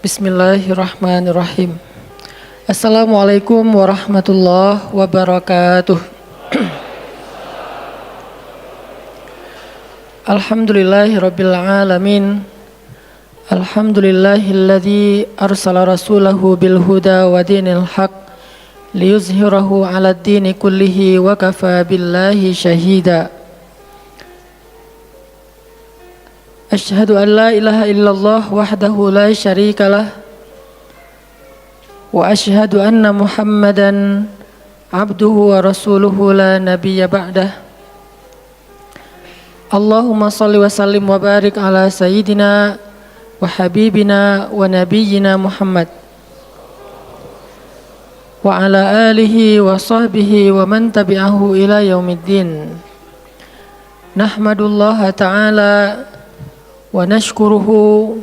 Bismillahirrahmanirrahim. Assalamualaikum warahmatullahi wabarakatuh. Alhamdulillahirabbil alamin. Alhamdulillahilladzi arsala rasulahu bil huda wa dinil haq liyuzhirahu 'alad dini kullihi wa kafa billahi syahida. Asyhadu an la ilaha illallah wahdahu la syarikalah wa asyhadu anna Muhammadan abduhu wa rasuluhu la nabiyya ba'dah. Allahumma salli wa sallim wa barik ala sayyidina wa habibina wa nabiyyina Muhammad wa ala alihi wa sahbihi wa man tabi'ahu ila yaumiddin. Nahmadullaha ta'ala wa nashkuruhu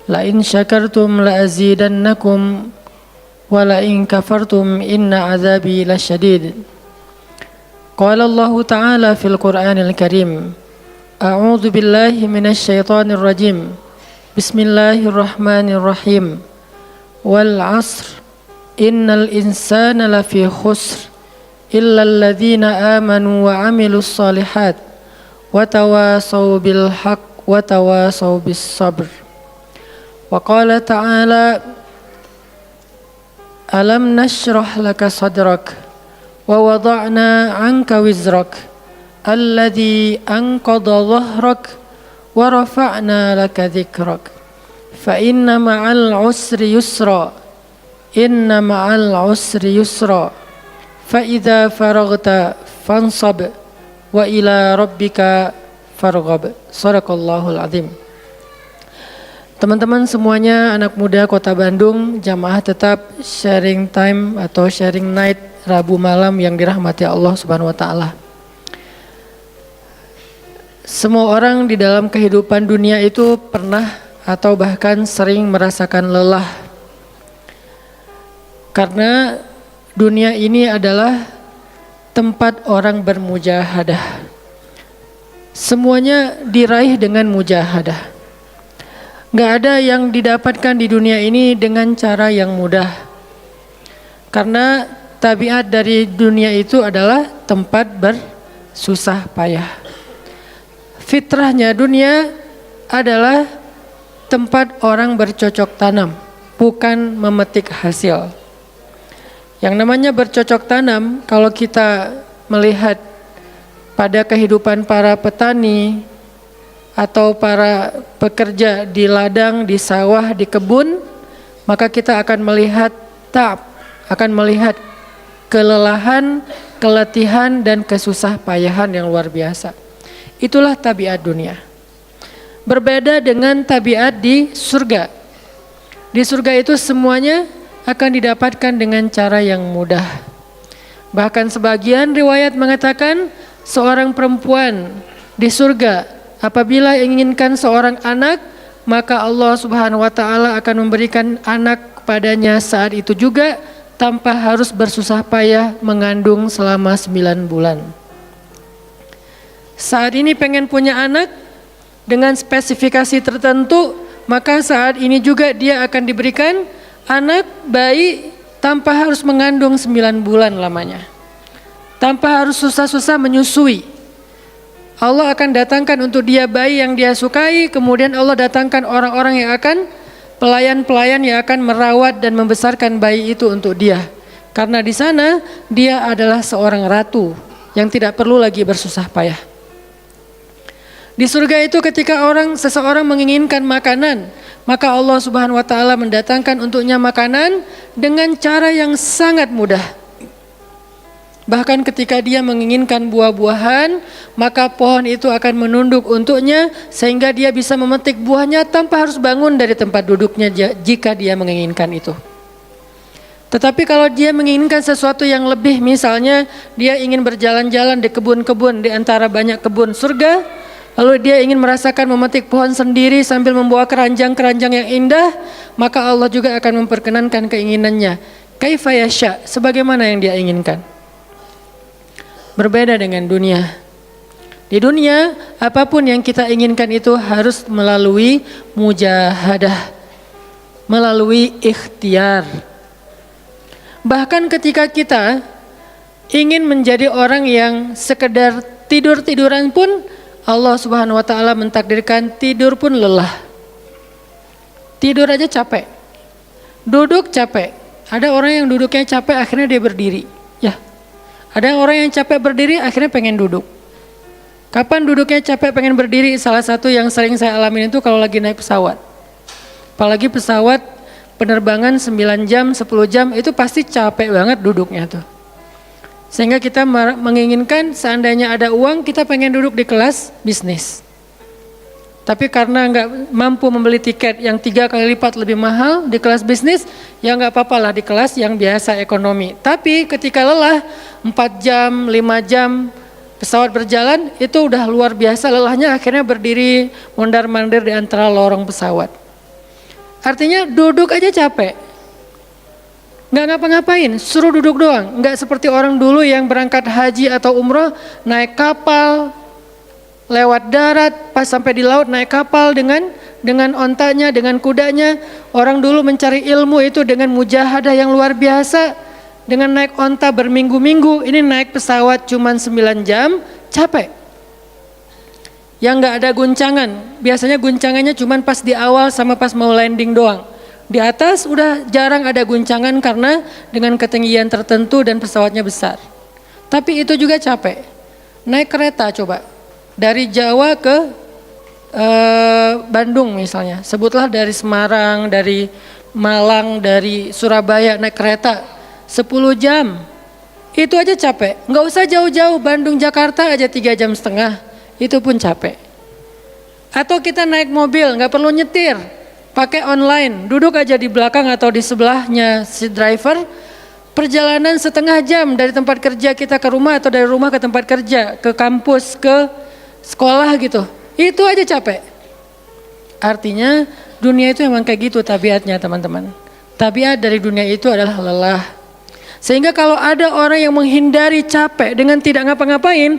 la in syakartum la azidannakum wa la in kafartum inna azabi lasyadid. Qala Allah ta'ala fil Qur'anil Karim, a'udzu billahi minasy syaithanir rajim. Bismillahirrahmanirrahim. Wal 'asr innal insana lafi khusr illa alladhina amanu wa 'amilus shalihat wa tawasaw bil haqq wa tawasaw bis sabr. Wa qala ta'ala alam nashrah laka sadrak wa wada'na 'anka wizrak alladhi anqadha dhahrak wa rafa'na laka dhikrak fa inna ma'al 'usri yusra inna ma'al 'usri yusra fa idza faraghta fansab wa ila rabbika farghab. Shadaqallahul azim. Teman-teman semuanya, anak muda Kota Bandung, jamaah tetap sharing time atau sharing night Rabu malam yang dirahmati Allah Subhanahu wa taala. Semua orang di dalam kehidupan dunia itu pernah atau bahkan sering merasakan lelah. Karena dunia ini adalah tempat orang bermujahadah. Semuanya diraih dengan mujahadah. Gak ada yang didapatkan di dunia ini dengan cara yang mudah. Karena tabiat dari dunia itu adalah tempat bersusah payah. Fitrahnya dunia adalah tempat orang bercocok tanam, bukan memetik hasil. Yang namanya bercocok tanam, kalau kita melihat pada kehidupan para petani atau para pekerja di ladang, di sawah, di kebun, maka kita akan melihat akan melihat kelelahan, keletihan dan kesusah payahan yang luar biasa. Itulah tabiat dunia. Berbeda dengan tabiat di surga. Di surga itu semuanya akan didapatkan dengan cara yang mudah. Bahkan sebagian riwayat mengatakan seorang perempuan di surga apabila inginkan seorang anak, maka Allah Subhanahu wa taala akan memberikan anak kepadanya saat itu juga tanpa harus bersusah payah mengandung selama 9 bulan. Saat ini pengen punya anak dengan spesifikasi tertentu, maka saat ini juga dia akan diberikan anak bayi tanpa harus mengandung 9 bulan lamanya. Tanpa harus susah-susah menyusui. Allah akan datangkan untuk dia bayi yang dia sukai, kemudian Allah datangkan orang-orang yang akan, pelayan-pelayan yang akan merawat dan membesarkan bayi itu untuk dia. Karena di sana dia adalah seorang ratu yang tidak perlu lagi bersusah payah. Di surga itu ketika seseorang menginginkan makanan, maka Allah Subhanahu wa taala mendatangkan untuknya makanan dengan cara yang sangat mudah. Bahkan ketika dia menginginkan buah-buahan, maka pohon itu akan menunduk untuknya sehingga dia bisa memetik buahnya tanpa harus bangun dari tempat duduknya jika dia menginginkan itu. Tetapi kalau dia menginginkan sesuatu yang lebih, misalnya dia ingin berjalan-jalan di kebun-kebun di antara banyak kebun surga, lalu dia ingin merasakan memetik pohon sendiri sambil membawa keranjang-keranjang yang indah, maka Allah juga akan memperkenankan keinginannya. Kaifa yasha, sebagaimana yang dia inginkan. Berbeda dengan dunia. Di dunia, apapun yang kita inginkan itu harus melalui mujahadah, melalui ikhtiar. Bahkan ketika kita ingin menjadi orang yang sekedar tidur-tiduran pun, Allah Subhanahu wa taala mentakdirkan tidur pun lelah. Tidur aja capek. Duduk capek. Ada orang yang duduknya capek akhirnya dia berdiri. Ya. Ada orang yang capek berdiri akhirnya pengen duduk. Kapan duduknya capek pengen berdiri? Salah satu yang sering saya alamin itu kalau lagi naik pesawat. Apalagi pesawat penerbangan 9 jam, 10 jam itu pasti capek banget duduknya tuh. Sehingga kita menginginkan seandainya ada uang kita pengen duduk di kelas bisnis. Tapi karena nggak mampu membeli tiket yang 3 kali lipat lebih mahal di kelas bisnis, ya nggak apa-apa lah di kelas yang biasa ekonomi. Tapi ketika lelah 4 jam, 5 jam pesawat berjalan itu udah luar biasa lelahnya, akhirnya berdiri mondar-mandir di antara lorong pesawat. Artinya duduk aja capek. Nggak ngapa-ngapain, suruh duduk doang. Nggak seperti orang dulu yang berangkat haji atau umroh, naik kapal, lewat darat, pas sampai di laut naik kapal dengan ontanya, dengan kudanya. Orang dulu mencari ilmu itu dengan mujahadah yang luar biasa. Dengan naik onta berminggu-minggu, ini naik pesawat cuman 9 jam, capek. Yang nggak ada guncangan, biasanya guncangannya cuman pas di awal sama pas mau landing doang. Di atas udah jarang ada guncangan karena dengan ketinggian tertentu dan pesawatnya besar. Tapi itu juga capek. Naik kereta coba. Dari Jawa ke Bandung misalnya. Sebutlah dari Semarang, dari Malang, dari Surabaya naik kereta 10 jam. Itu aja capek. Nggak usah jauh-jauh, Bandung Jakarta aja 3 jam setengah. Itu pun capek. Atau kita naik mobil, nggak perlu nyetir. Pakai online, duduk aja di belakang atau di sebelahnya si driver, perjalanan setengah jam dari tempat kerja kita ke rumah atau dari rumah ke tempat kerja, ke kampus, ke sekolah gitu. Itu aja capek. Artinya dunia itu emang kayak gitu tabiatnya teman-teman. Tabiat dari dunia itu adalah lelah. Sehingga kalau ada orang yang menghindari capek dengan tidak ngapa-ngapain,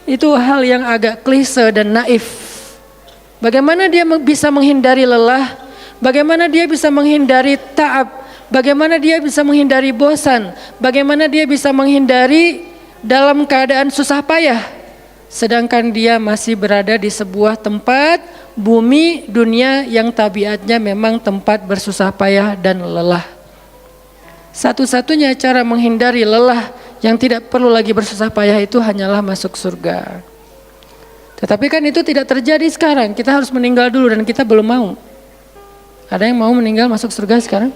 itu hal yang agak klise dan naif. Bagaimana dia bisa menghindari lelah? Bagaimana dia bisa menghindari ta'ab? Bagaimana dia bisa menghindari bosan? Bagaimana dia bisa menghindari dalam keadaan susah payah? Sedangkan dia masih berada di sebuah tempat, bumi, dunia yang tabiatnya memang tempat bersusah payah dan lelah. Satu-satunya cara menghindari lelah yang tidak perlu lagi bersusah payah itu hanyalah masuk surga. Tetapi kan itu tidak terjadi sekarang, kita harus meninggal dulu dan kita belum mau. Ada yang mau meninggal masuk surga sekarang?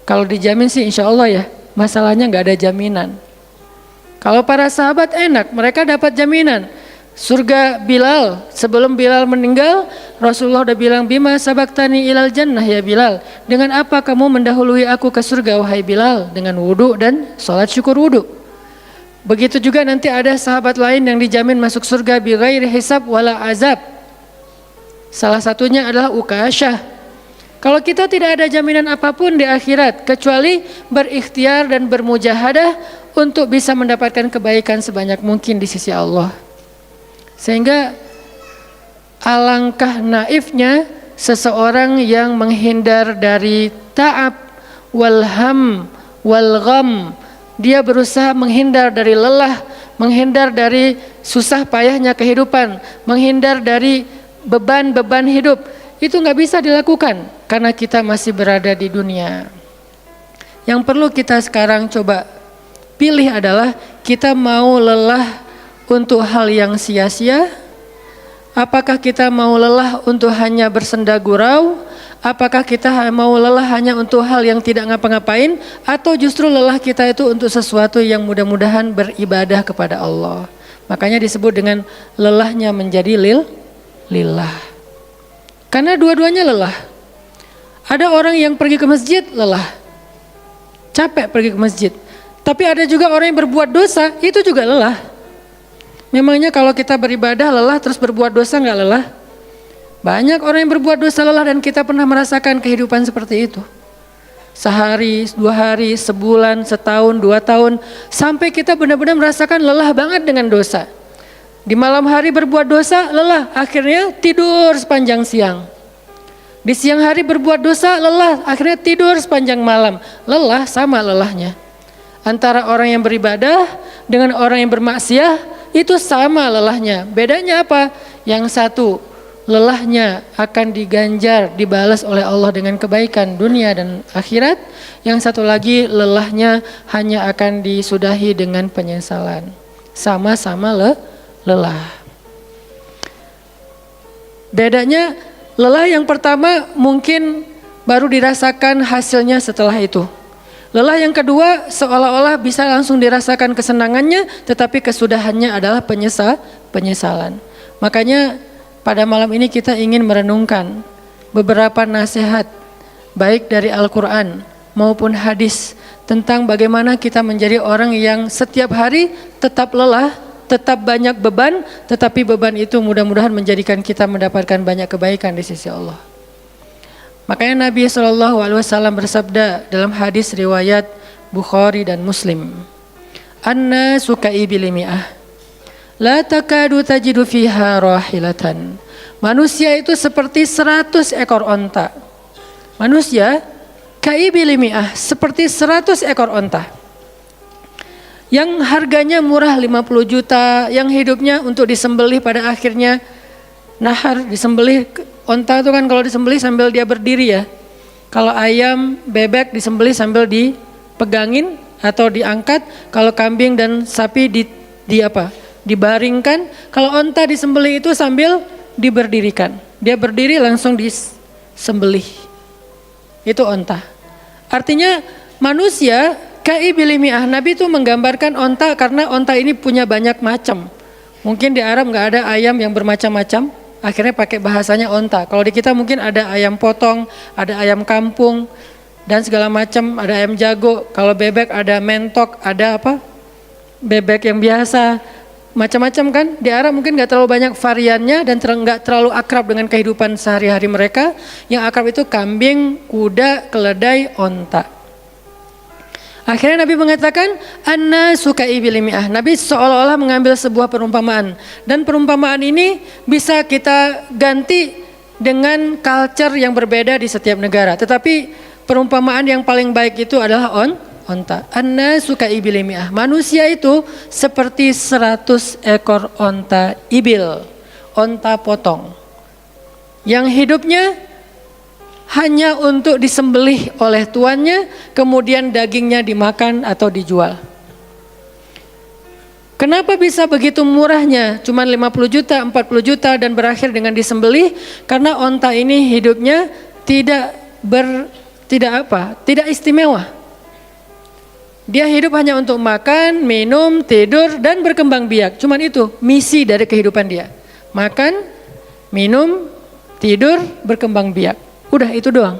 Kalau dijamin sih insya Allah ya, masalahnya nggak ada jaminan. Kalau para sahabat enak, mereka dapat jaminan. Surga Bilal, sebelum Bilal meninggal, Rasulullah udah bilang, Bima sabaktani ilal jannah ya Bilal. Dengan apa kamu mendahului aku ke surga wahai Bilal? Dengan wudu dan sholat syukur wudu. Begitu juga nanti ada sahabat lain yang dijamin masuk surga bighairi hisab wala azab. Salah satunya adalah Ukasyah. Kalau kita tidak ada jaminan apapun di akhirat kecuali berikhtiar dan bermujahadah untuk bisa mendapatkan kebaikan sebanyak mungkin di sisi Allah. Sehingga alangkah naifnya seseorang yang menghindar dari ta'ab wal ham wal gham. Dia berusaha menghindar dari lelah, menghindar dari susah payahnya kehidupan, menghindar dari beban-beban hidup. Itu nggak bisa dilakukan karena kita masih berada di dunia. Yang perlu kita sekarang coba pilih adalah kita mau lelah untuk hal yang sia-sia? Apakah kita mau lelah untuk hanya bersenda gurau? Apakah kita mau lelah hanya untuk hal yang tidak ngapa-ngapain? Atau justru lelah kita itu untuk sesuatu yang mudah-mudahan beribadah kepada Allah? Makanya disebut dengan lelahnya menjadi lillah. Karena dua-duanya lelah. Ada orang yang pergi ke masjid lelah, capek pergi ke masjid. Tapi ada juga orang yang berbuat dosa, itu juga lelah. Memangnya kalau kita beribadah lelah terus berbuat dosa nggak lelah? Banyak orang yang berbuat dosa lelah dan kita pernah merasakan kehidupan seperti itu. Sehari, 2 hari, sebulan, setahun, 2 tahun, sampai kita benar-benar merasakan lelah banget dengan dosa. Di malam hari berbuat dosa, lelah, akhirnya tidur sepanjang siang. Di siang hari berbuat dosa, lelah, akhirnya tidur sepanjang malam. Lelah sama lelahnya. Antara orang yang beribadah dengan orang yang bermaksiat itu sama lelahnya. Bedanya apa? Yang satu, lelahnya akan diganjar, dibalas oleh Allah dengan kebaikan dunia dan akhirat. Yang satu lagi, lelahnya hanya akan disudahi dengan penyesalan. Sama-sama lelah. Bedanya, lelah yang pertama mungkin baru dirasakan hasilnya setelah itu. Lelah yang kedua seolah-olah bisa langsung dirasakan kesenangannya, tetapi kesudahannya adalah penyesalan. Makanya pada malam ini kita ingin merenungkan beberapa nasihat baik dari Al-Quran maupun hadis tentang bagaimana kita menjadi orang yang setiap hari tetap lelah, tetap banyak beban, tetapi beban itu mudah-mudahan menjadikan kita mendapatkan banyak kebaikan di sisi Allah. Makanya Nabi SAW bersabda dalam hadis riwayat Bukhari dan Muslim, "An-nasu ka'ibili mi'ah, la takadu tajidu fiha rahilatan." Manusia itu seperti 100 ekor onta. Manusia ka'ibili mi'ah, seperti 100 ekor onta. Yang harganya murah 50 juta, yang hidupnya untuk disembelih pada akhirnya nahar, disembelih. Onta itu kan kalau disembelih sambil dia berdiri ya. Kalau ayam, bebek disembelih sambil dipegangin atau diangkat. Kalau kambing dan sapi dibaringkan. Kalau onta disembelih itu sambil diberdirikan. Dia berdiri langsung disembelih. Itu onta. Artinya manusia ka'ibili mi'ah. Nabi itu menggambarkan onta karena onta ini punya banyak macam. Mungkin di Arab nggak ada ayam yang bermacam-macam. Akhirnya pakai bahasanya onta. Kalau di kita mungkin ada ayam potong, ada ayam kampung, dan segala macam, ada ayam jago. Kalau bebek ada mentok, ada apa? Bebek yang biasa, macam-macam kan. Di Arab mungkin nggak terlalu banyak variannya dan nggak terlalu akrab dengan kehidupan sehari-hari mereka. Yang akrab itu kambing, kuda, keledai, onta. Akhirnya Nabi mengatakan, "An-nasu ka'ibili mi'ah." Nabi seolah-olah mengambil sebuah perumpamaan. Dan perumpamaan ini bisa kita ganti dengan culture yang berbeda di setiap negara. Tetapi perumpamaan yang paling baik itu adalah onta. An-nasu ka'ibili mi'ah. Manusia itu seperti 100 ekor onta ibil. Onta potong. Yang hidupnya hanya untuk disembelih oleh tuannya, kemudian dagingnya dimakan atau dijual. Kenapa bisa begitu murahnya? Cuma 50 juta, 40 juta dan berakhir dengan disembelih? Karena onta ini hidupnya tidak istimewa. Dia hidup hanya untuk makan, minum, tidur dan berkembang biak. Cuman itu misi dari kehidupan dia. Makan, minum, tidur, berkembang biak. Udah itu doang.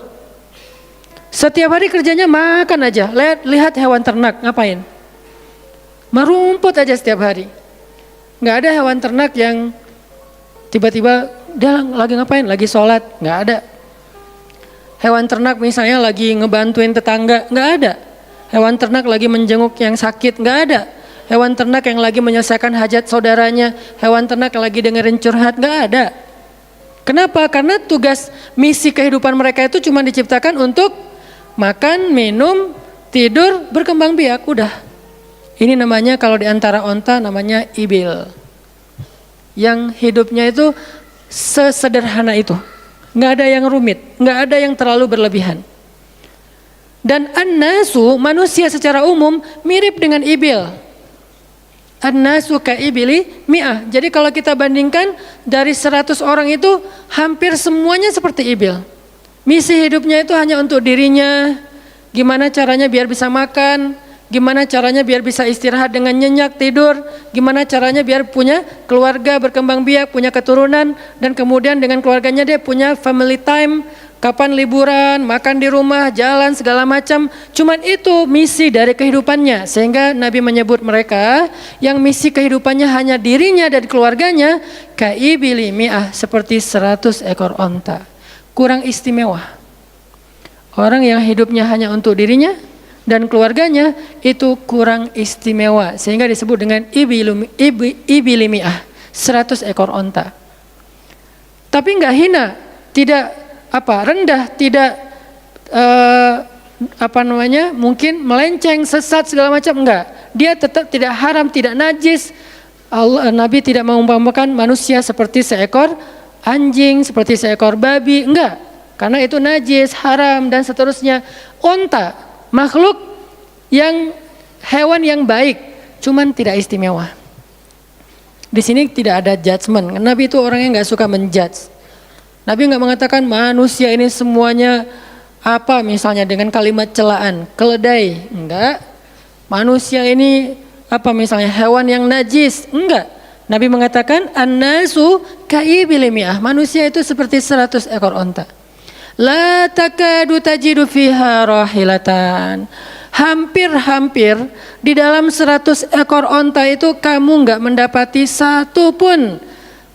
Setiap hari kerjanya makan aja. Lihat hewan ternak ngapain? Merumput aja setiap hari. Nggak ada hewan ternak yang tiba-tiba dia lagi ngapain? Lagi sholat? Nggak ada. Hewan ternak misalnya lagi ngebantuin tetangga? Nggak ada. Hewan ternak lagi menjenguk yang sakit? Nggak ada. Hewan ternak yang lagi menyelesaikan hajat saudaranya? Hewan ternak yang lagi dengerin curhat? Nggak ada. Kenapa? Karena tugas misi kehidupan mereka itu cuma diciptakan untuk makan, minum, tidur, berkembang biak, udah. Ini namanya kalau di antara onta namanya ibil. Yang hidupnya itu sesederhana itu. Nggak ada yang rumit, nggak ada yang terlalu berlebihan. Dan an-nasu, manusia secara umum mirip dengan ibil. An-nasu ka'ibili mi'ah. Jadi kalau kita bandingkan dari 100 orang itu hampir semuanya seperti ibil. Misi hidupnya itu hanya untuk dirinya. Gimana caranya biar bisa makan, gimana caranya biar bisa istirahat dengan nyenyak tidur, gimana caranya biar punya keluarga, berkembang biak, punya keturunan, dan kemudian dengan keluarganya dia punya family time. Kapan liburan, makan di rumah, jalan segala macam. Cuman itu misi dari kehidupannya. Sehingga Nabi menyebut mereka yang misi kehidupannya hanya dirinya dan keluarganya, ka'ibili mi'ah, seperti 100 ekor onta. Kurang istimewa. Orang yang hidupnya hanya untuk dirinya dan keluarganya itu kurang istimewa. Sehingga disebut dengan ibili mi'ah, 100 ekor onta. Tapi enggak hina, tidak rendah, tidak mungkin melenceng, sesat segala macam, enggak. Dia tetap tidak haram, tidak najis. Nabi tidak mengumpamakan manusia seperti seekor anjing, seperti seekor babi, enggak. Karena itu najis, haram dan seterusnya. Onta, makhluk yang hewan yang baik, cuman tidak istimewa. Di sini tidak ada judgement. Nabi itu orang yang nggak suka menjudge. Nabi nggak mengatakan manusia ini semuanya misalnya dengan kalimat celaan, keledai, enggak. Manusia ini misalnya hewan yang najis, enggak. Nabi mengatakan an-nasu ka'ibili mi'ah, manusia itu seperti 100 ekor onta. La takadu tajidu fiha rahilatan. Hampir-hampir di dalam 100 ekor onta itu kamu enggak mendapati satu pun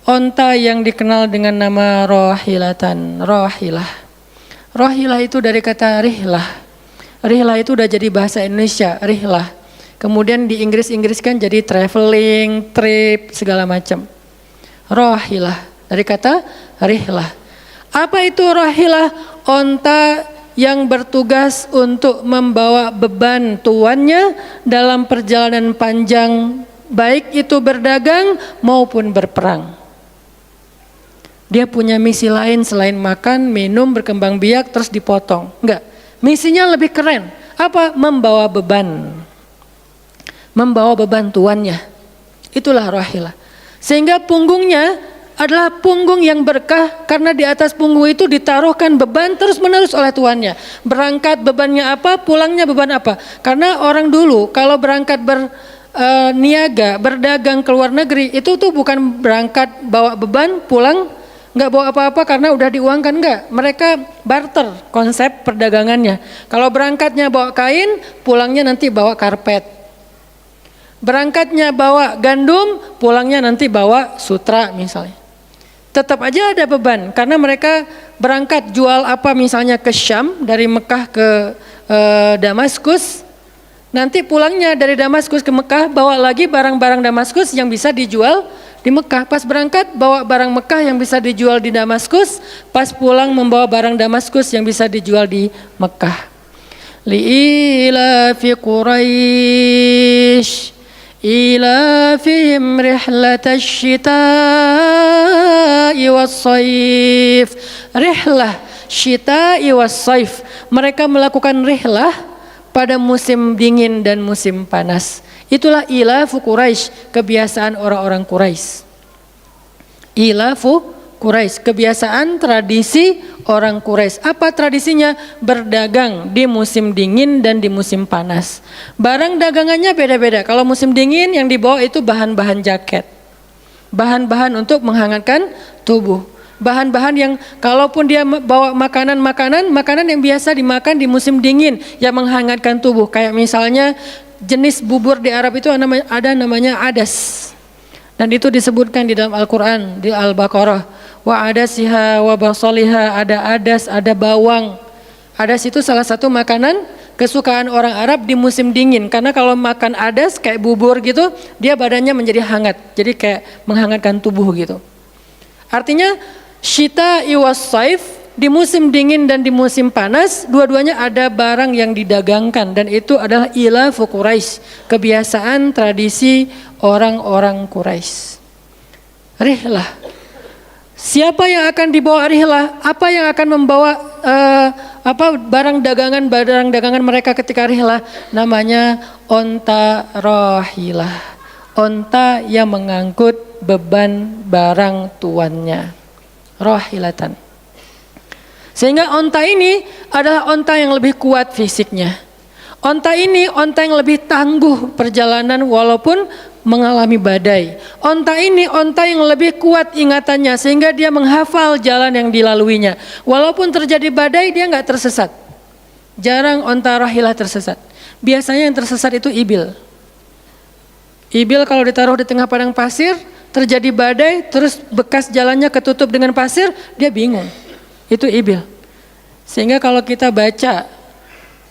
onta yang dikenal dengan nama rahilatan, rahilah. Rahilah itu dari kata rihlah. Rihlah itu udah jadi bahasa Indonesia, rihlah. Kemudian di Inggris-Inggriskan jadi traveling, trip, segala macam. Rahilah dari kata rihlah. Apa itu rahilah? Onta yang bertugas untuk membawa beban tuannya dalam perjalanan panjang, baik itu berdagang maupun berperang. Dia punya misi lain selain makan, minum, berkembang biak, terus dipotong. Enggak, misinya lebih keren. Apa? Membawa beban. Membawa beban tuannya. Itulah rahilah. Sehingga punggungnya adalah punggung yang berkah, karena di atas punggung itu ditaruhkan beban terus menerus oleh tuannya. Berangkat bebannya apa, pulangnya beban apa. Karena orang dulu kalau berangkat berniaga, berdagang ke luar negeri, itu tuh bukan berangkat bawa beban, pulang nggak bawa apa-apa karena udah diuangkan, enggak. Mereka barter konsep perdagangannya. Kalau berangkatnya bawa kain, pulangnya nanti bawa karpet. Berangkatnya bawa gandum, pulangnya nanti bawa sutra misalnya. Tetap aja ada beban karena mereka berangkat jual misalnya ke Syam, dari Mekah ke Damaskus. Nanti pulangnya dari Damaskus ke Mekah bawa lagi barang-barang Damaskus yang bisa dijual di Mekah. Pas berangkat bawa barang Mekah yang bisa dijual di Damaskus, pas pulang membawa barang Damaskus yang bisa dijual di Mekah. Li'ila fi Quraisy ilafihim rihlatash syita'i was-saif. Rihlah syita'i was-saif. Mereka melakukan rihlah pada musim dingin dan musim panas. Itulah ilafu Quraisy, kebiasaan orang-orang Quraisy. Ilafu Quraisy, kebiasaan tradisi orang Quraisy. Apa tradisinya? Berdagang di musim dingin dan di musim panas. Barang dagangannya beda-beda. Kalau musim dingin yang dibawa itu bahan-bahan jaket, bahan-bahan untuk menghangatkan tubuh, bahan-bahan yang kalaupun dia bawa makanan yang biasa dimakan di musim dingin yang menghangatkan tubuh. Kayak misalnya jenis bubur di Arab itu ada namanya adas. Dan itu disebutkan di dalam Al-Quran, di Al-Baqarah. Wa adasiha wa basaliha, ada adas, ada bawang. Adas itu salah satu makanan kesukaan orang Arab di musim dingin. Karena kalau makan adas kayak bubur gitu, dia badannya menjadi hangat. Jadi kayak menghangatkan tubuh gitu. Artinya syita'i was-saif, di musim dingin dan di musim panas, dua-duanya ada barang yang didagangkan. Dan itu adalah ilafu Quraisy, kebiasaan tradisi orang-orang Quraisy. Rihlah. Siapa yang akan dibawa rihlah? Apa yang akan membawa barang dagangan mereka ketika rihlah? Namanya onta rahilah. Onta yang mengangkut beban barang tuannya. Rahilatan. Sehingga onta ini adalah onta yang lebih kuat fisiknya. Onta ini onta yang lebih tangguh perjalanan walaupun mengalami badai. Onta ini onta yang lebih kuat ingatannya sehingga dia menghafal jalan yang dilaluinya. Walaupun terjadi badai dia nggak tersesat. Jarang onta rahilah tersesat. Biasanya yang tersesat itu ibil. Ibil kalau ditaruh di tengah padang pasir, terjadi badai, terus bekas jalannya ketutup dengan pasir, dia bingung. Itu ibil. Sehingga kalau kita baca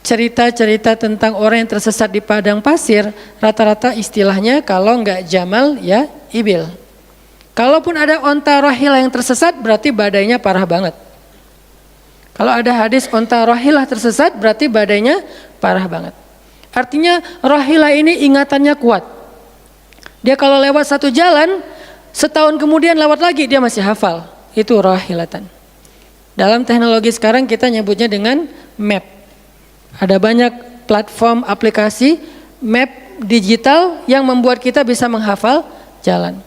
cerita-cerita tentang orang yang tersesat di padang pasir, rata-rata istilahnya kalau enggak jamal ya ibil. Kalaupun ada onta rahilah yang tersesat, berarti badainya parah banget. Kalau ada hadis onta rohilah tersesat, berarti badainya parah banget. Artinya rohilah ini ingatannya kuat. Dia kalau lewat satu jalan, setahun kemudian lewat lagi dia masih hafal. Itu rohilatan. Dalam teknologi sekarang kita nyebutnya dengan map. Ada banyak platform aplikasi map digital yang membuat kita bisa menghafal jalan.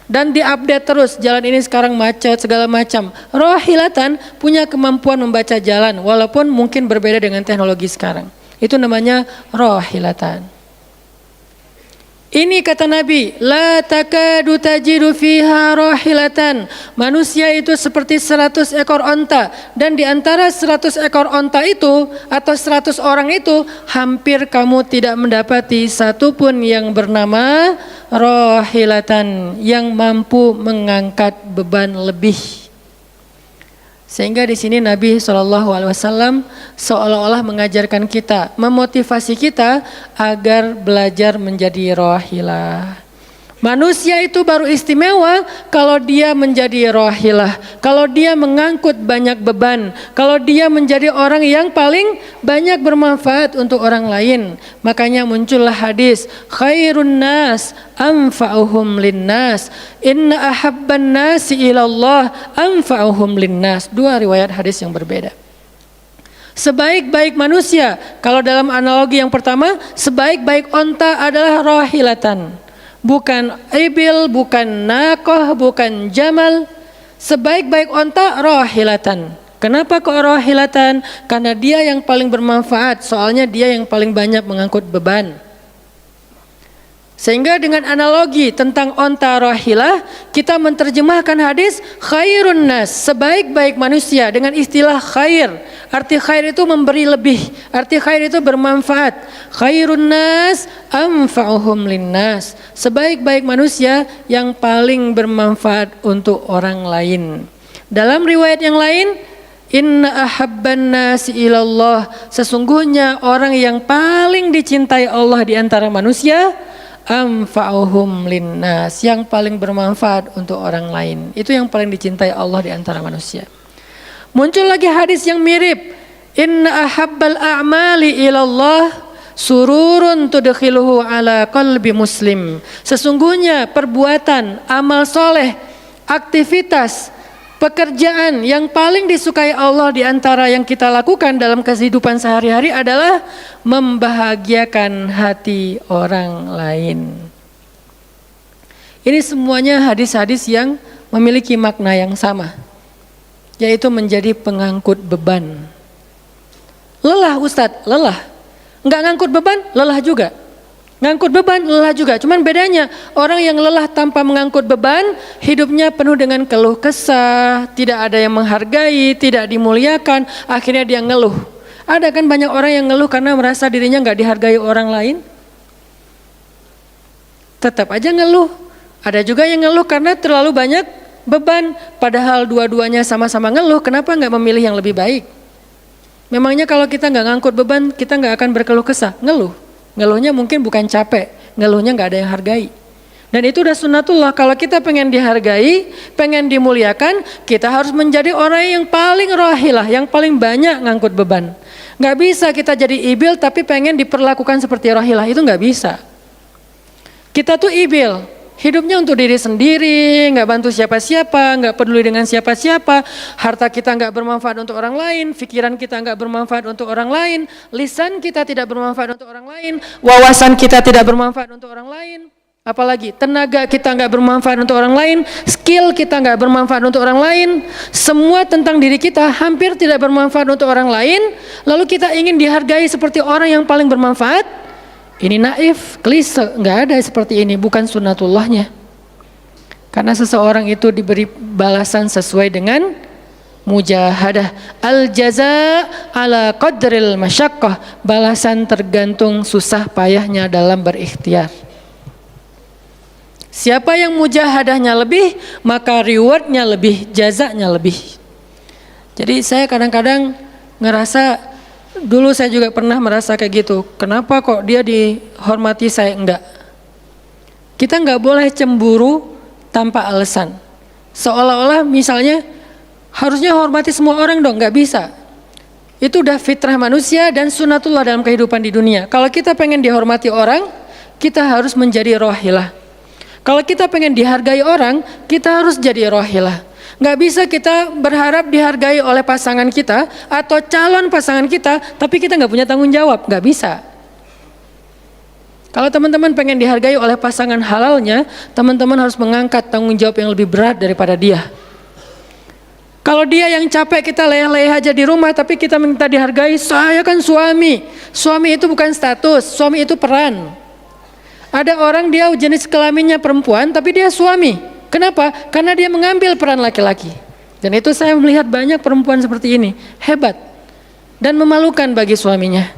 Dan diupdate terus, jalan ini sekarang macet segala macam. Rohilatan punya kemampuan membaca jalan walaupun mungkin berbeda dengan teknologi sekarang. Itu namanya rohilatan. Ini kata Nabi, la takadu tajidu fiha rohilatan. Manusia itu seperti 100 ekor onta. Dan di antara 100 ekor onta itu atau 100 orang itu, hampir kamu tidak mendapati satupun yang bernama rohilatan, yang mampu mengangkat beban lebih. Sehingga di sini Nabi SAW seolah-olah mengajarkan kita, memotivasi kita agar belajar menjadi rohilah. Manusia itu baru istimewa kalau dia menjadi rohilah, kalau dia mengangkut banyak beban, kalau dia menjadi orang yang paling banyak bermanfaat untuk orang lain. Makanya muncullah hadis, khairun nas anfa'uhum linnas, inna ahabban nasi ilallah anfa'uhum linnas. Dua riwayat hadis yang berbeda. Sebaik-baik manusia, kalau dalam analogi yang pertama, sebaik-baik onta adalah rohilatan. Bukan ibil, bukan nakoh, bukan jamal. Sebaik-baik onta rohilatan. Kenapa kok rohilatan? Karena dia yang paling bermanfaat, soalnya dia yang paling banyak mengangkut beban. Sehingga dengan analogi tentang onta rohilah, kita menerjemahkan hadis khairun nas, sebaik-baik manusia dengan istilah khair. Arti khair itu memberi lebih, arti khair itu bermanfaat. Khairun nas anfa'uhum linnas, sebaik-baik manusia yang paling bermanfaat untuk orang lain. Dalam riwayat yang lain, inna ahabban nasi ilallah, sesungguhnya orang yang paling dicintai Allah di antara manusia, anfa'uhum linnas, yang paling bermanfaat untuk orang lain. Itu yang paling dicintai Allah di antara manusia. Muncul lagi hadis yang mirip, inna ahabbal a'mali ilallah sururun tudkhiluhu ala qalbi muslim. Sesungguhnya perbuatan, amal soleh, aktivitas, pekerjaan yang paling disukai Allah di antara yang kita lakukan dalam kehidupan sehari-hari adalah membahagiakan hati orang lain. Ini semuanya hadis-hadis yang memiliki makna yang sama, yaitu menjadi pengangkut beban. Lelah Ustadz, lelah. Enggak ngangkut beban, lelah juga. Ngangkut beban, lelah juga. Cuman bedanya, orang yang lelah tanpa mengangkut beban, hidupnya penuh dengan keluh kesah, tidak ada yang menghargai, tidak dimuliakan, akhirnya dia ngeluh. Ada kan banyak orang yang ngeluh karena merasa dirinya nggak dihargai orang lain. Tetap aja ngeluh. Ada juga yang ngeluh karena terlalu banyak beban. Padahal dua-duanya sama-sama ngeluh, kenapa nggak memilih yang lebih baik? Memangnya kalau kita nggak ngangkut beban, kita nggak akan berkeluh kesah, ngeluh. Ngeluhnya mungkin bukan capek, ngeluhnya nggak ada yang hargai. Dan itu udah sunnatullah, kalau kita pengen dihargai, pengen dimuliakan, kita harus menjadi orang yang paling rohilah, yang paling banyak ngangkut beban. Nggak bisa kita jadi ibil tapi pengen diperlakukan seperti rohilah, itu nggak bisa. Kita tuh ibil, hidupnya untuk diri sendiri, nggak bantu siapa-siapa, nggak peduli dengan siapa-siapa, harta kita nggak bermanfaat untuk orang lain, pikiran kita nggak bermanfaat untuk orang lain, lisan kita tidak bermanfaat untuk orang lain, wawasan kita tidak bermanfaat untuk orang lain, apalagi tenaga kita nggak bermanfaat untuk orang lain, skill kita nggak bermanfaat untuk orang lain, semua tentang diri kita hampir tidak bermanfaat untuk orang lain, lalu kita ingin dihargai seperti orang yang paling bermanfaat. Ini naif, klise, nggak ada seperti ini, bukan sunnatullahnya. Karena seseorang itu diberi balasan sesuai dengan mujahadah. Al-jaza ala qadril masyaqqah, balasan tergantung susah payahnya dalam berikhtiar. Siapa yang mujahadahnya lebih, maka rewardnya lebih, jazanya lebih. Jadi saya kadang-kadang ngerasa, dulu saya juga pernah merasa kayak gitu. Kenapa kok dia dihormati saya enggak? Kita enggak boleh cemburu tanpa alasan. Seolah-olah misalnya harusnya hormati semua orang dong, nggak bisa. Itu udah fitrah manusia dan sunatullah dalam kehidupan di dunia. Kalau kita pengen dihormati orang, kita harus menjadi rohilah. Kalau kita pengen dihargai orang, kita harus jadi rohilah. Nggak bisa kita berharap dihargai oleh pasangan kita atau calon pasangan kita, tapi kita nggak punya tanggung jawab, nggak bisa. Kalau teman-teman pengen dihargai oleh pasangan halalnya, teman-teman harus mengangkat tanggung jawab yang lebih berat daripada dia. Kalau dia yang capek, kita leyeh-leyeh aja di rumah, tapi kita minta dihargai, saya kan suami. Suami itu bukan status, suami itu peran. Ada orang dia jenis kelaminnya perempuan, tapi dia suami. Kenapa? Karena dia mengambil peran laki-laki. Dan itu saya melihat banyak perempuan seperti ini, hebat dan memalukan bagi suaminya.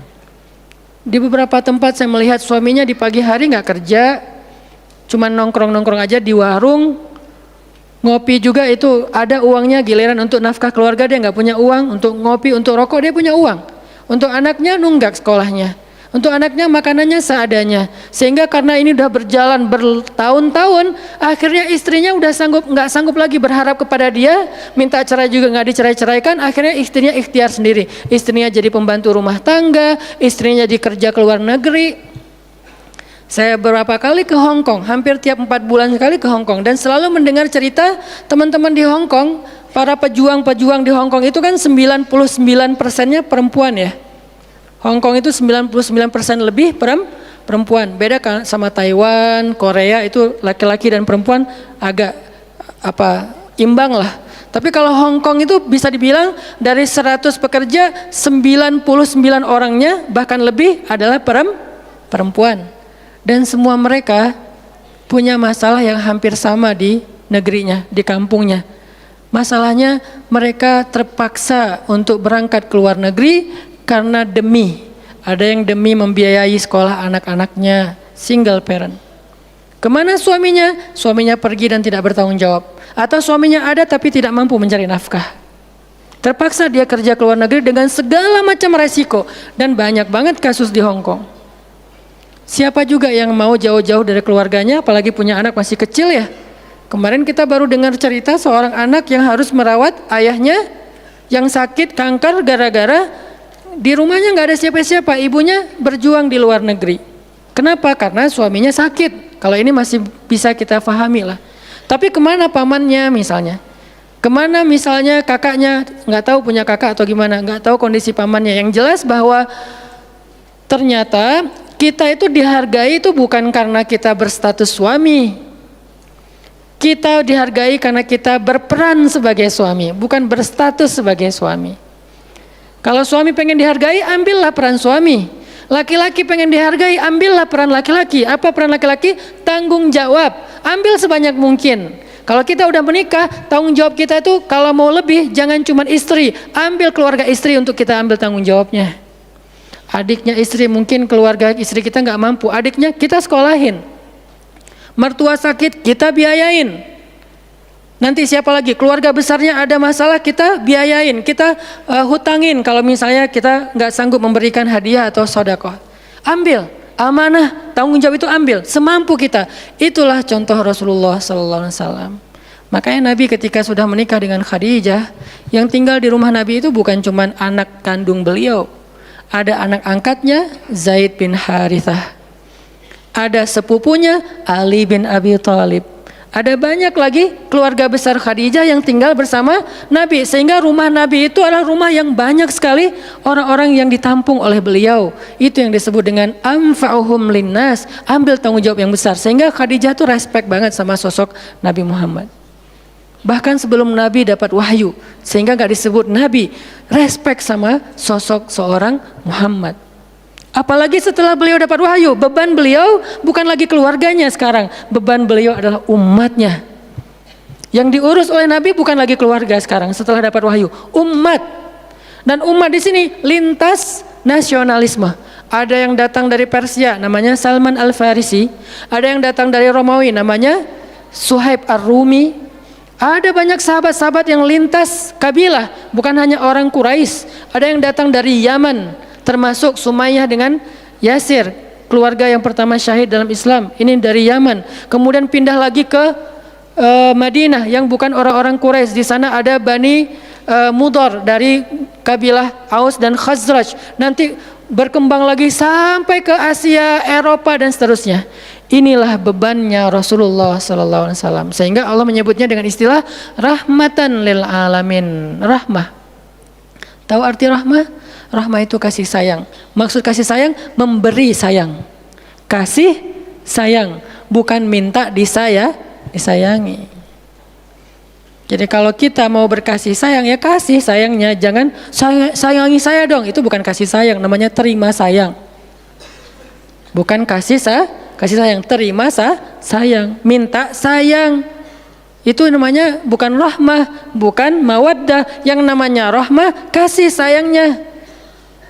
Di beberapa tempat saya melihat suaminya di pagi hari nggak kerja, cuma nongkrong-nongkrong aja di warung, ngopi juga itu ada uangnya, giliran untuk nafkah keluarga dia nggak punya uang, untuk ngopi, untuk rokok dia punya uang, untuk anaknya nunggak sekolahnya, untuk anaknya makanannya seadanya. Sehingga karena ini udah berjalan bertahun-tahun, akhirnya istrinya udah nggak sanggup lagi berharap kepada dia, minta cerai juga nggak dicerai-ceraikan, akhirnya istrinya ikhtiar sendiri. Istrinya jadi pembantu rumah tangga, istrinya jadi kerja ke luar negeri. Saya beberapa kali ke Hong Kong, hampir tiap 4 bulan sekali ke Hong Kong, dan selalu mendengar cerita teman-teman di Hong Kong, para pejuang-pejuang di Hong Kong itu kan 99%-nya perempuan ya. Hong Kong itu 99% lebih perempuan. Beda kan sama Taiwan, Korea itu laki-laki dan perempuan agak imbang lah. Tapi kalau Hong Kong itu bisa dibilang dari 100 pekerja 99 orangnya bahkan lebih adalah perempuan. Dan semua mereka punya masalah yang hampir sama di negerinya, di kampungnya. Masalahnya mereka terpaksa untuk berangkat ke luar negeri karena ada yang demi membiayai sekolah anak-anaknya, single parent. Kemana suaminya? Suaminya pergi dan tidak bertanggung jawab. Atau suaminya ada tapi tidak mampu mencari nafkah. Terpaksa dia kerja ke luar negeri dengan segala macam resiko. Dan banyak banget kasus di Hong Kong. Siapa juga yang mau jauh-jauh dari keluarganya, apalagi punya anak masih kecil ya. Kemarin kita baru dengar cerita seorang anak yang harus merawat ayahnya yang sakit kanker gara-gara di rumahnya nggak ada siapa-siapa, ibunya berjuang di luar negeri. Kenapa? Karena suaminya sakit. Kalau ini masih bisa kita pahami lah. Tapi kemana pamannya misalnya? Kemana misalnya kakaknya? Nggak tahu punya kakak atau gimana? Nggak tahu kondisi pamannya. Yang jelas bahwa ternyata kita itu dihargai itu bukan karena kita berstatus suami. Kita dihargai karena kita berperan sebagai suami, bukan berstatus sebagai suami. Kalau suami pengen dihargai, ambillah peran suami. Laki-laki pengen dihargai, ambillah peran laki-laki. Apa peran laki-laki? Tanggung jawab. Ambil sebanyak mungkin. Kalau kita udah menikah, tanggung jawab kita itu kalau mau lebih, jangan cuma istri. Ambil keluarga istri untuk kita ambil tanggung jawabnya. Adiknya istri, mungkin keluarga istri kita nggak mampu, adiknya kita sekolahin. Mertua sakit, kita biayain. Nanti siapa lagi? Keluarga besarnya ada masalah, kita biayain, kita hutangin. Kalau misalnya kita nggak sanggup memberikan hadiah atau sedekah, ambil amanah, tanggung jawab itu ambil semampu kita. Itulah contoh Rasulullah SAW. Makanya Nabi ketika sudah menikah dengan Khadijah, yang tinggal di rumah Nabi itu bukan cuma anak kandung beliau. Ada anak angkatnya Zaid bin Harithah, ada sepupunya Ali bin Abi Thalib, ada banyak lagi keluarga besar Khadijah yang tinggal bersama Nabi. Sehingga rumah Nabi itu adalah rumah yang banyak sekali orang-orang yang ditampung oleh beliau. Itu yang disebut dengan anfa'uhum linnas, ambil tanggung jawab yang besar. Sehingga Khadijah tuh respect banget sama sosok Nabi Muhammad. Bahkan sebelum Nabi dapat wahyu, sehingga gak disebut Nabi, respect sama sosok seorang Muhammad. Apalagi setelah beliau dapat wahyu, beban beliau bukan lagi keluarganya sekarang, beban beliau adalah umatnya. Yang diurus oleh Nabi bukan lagi keluarga sekarang setelah dapat wahyu, umat. Dan umat di sini lintas nasionalisme. Ada yang datang dari Persia, namanya Salman Al-Farisi. Ada yang datang dari Romawi, namanya Suhaib Ar-Rumi. Ada banyak sahabat-sahabat yang lintas kabilah, bukan hanya orang Quraisy. Ada yang datang dari Yaman, termasuk Sumayyah dengan Yasir, keluarga yang pertama syahid dalam Islam. Ini dari Yaman. Kemudian pindah lagi ke Madinah yang bukan orang-orang Quraisy. Di sana ada Bani Mudhar dari kabilah Aus dan Khazraj, nanti berkembang lagi sampai ke Asia, Eropa dan seterusnya. Inilah bebannya Rasulullah sallallahu alaihi wasallam. Sehingga Allah menyebutnya dengan istilah rahmatan lil alamin. Rahmah. Tahu arti rahmah? Rahmah itu kasih sayang. Maksud kasih sayang memberi sayang. Kasih sayang, bukan minta disayangi. Jadi kalau kita mau berkasih sayang, ya kasih sayangnya, jangan sayangi saya dong. Itu bukan kasih sayang, namanya terima sayang. Bukan kasih sayang, terima sayang, minta sayang. Itu namanya bukan rahmah, bukan mawaddah. Yang namanya rahmah kasih sayangnya.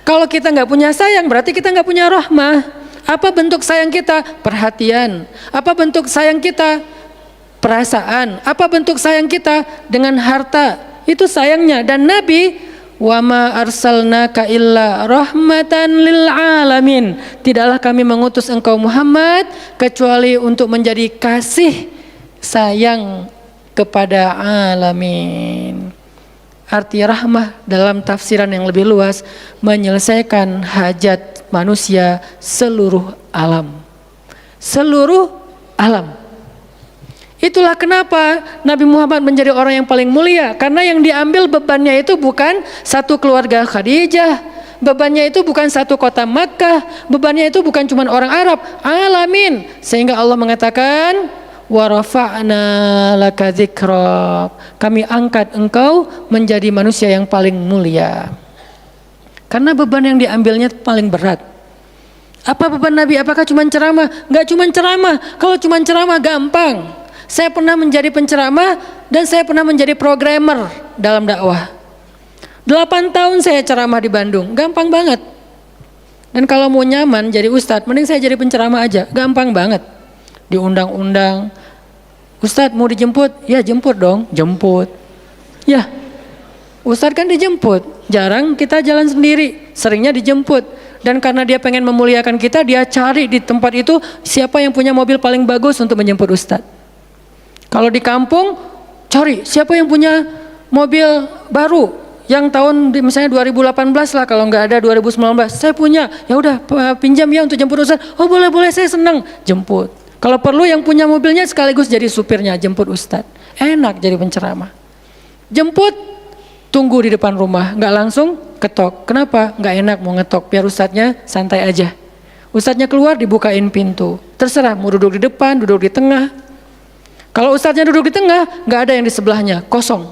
Kalau kita nggak punya sayang, berarti kita nggak punya rahmah. Apa bentuk sayang kita? Perhatian. Apa bentuk sayang kita? Perasaan. Apa bentuk sayang kita? Dengan harta. Itu sayangnya. Dan Nabi, wa ma arsalnaka illa rahmatan lil alamin. Tidaklah kami mengutus engkau Muhammad kecuali untuk menjadi kasih sayang kepada alamin. Arti rahmah dalam tafsiran yang lebih luas menyelesaikan hajat manusia seluruh alam. Seluruh alam. Itulah kenapa Nabi Muhammad menjadi orang yang paling mulia, karena yang diambil bebannya itu bukan satu keluarga Khadijah, bebannya itu bukan satu kota Makkah, bebannya itu bukan cuma orang Arab, alamin. Sehingga Allah mengatakan wa rafa'na laka dzikrak. Kami angkat engkau menjadi manusia yang paling mulia. Karena beban yang diambilnya paling berat. Apa beban Nabi? Apakah cuma ceramah? Enggak cuma ceramah. Kalau cuma ceramah gampang. Saya pernah menjadi penceramah dan saya pernah menjadi programmer dalam dakwah. 8 tahun saya ceramah di Bandung, gampang banget. Dan kalau mau nyaman jadi ustadz, mending saya jadi penceramah aja, gampang banget. Diundang-undang, ustadz mau dijemput? Ya jemput dong, jemput. Ya, ustadz kan dijemput, jarang kita jalan sendiri, seringnya dijemput. Dan karena dia pengen memuliakan kita, dia cari di tempat itu siapa yang punya mobil paling bagus untuk menjemput ustadz. Kalau di kampung, cari siapa yang punya mobil baru yang tahun misalnya 2018 lah, kalau nggak ada 2019. Saya punya, ya udah pinjam ya untuk jemput ustaz. Oh boleh, saya senang, jemput. Kalau perlu yang punya mobilnya sekaligus jadi supirnya, jemput ustaz. Enak jadi penceramah. Jemput, tunggu di depan rumah, nggak langsung ketok. Kenapa? Nggak enak mau ngetok, biar ustaznya santai aja. Ustaznya keluar, dibukain pintu. Terserah mau duduk di depan, duduk di tengah. Kalau ustadznya duduk di tengah, nggak ada yang di sebelahnya, kosong.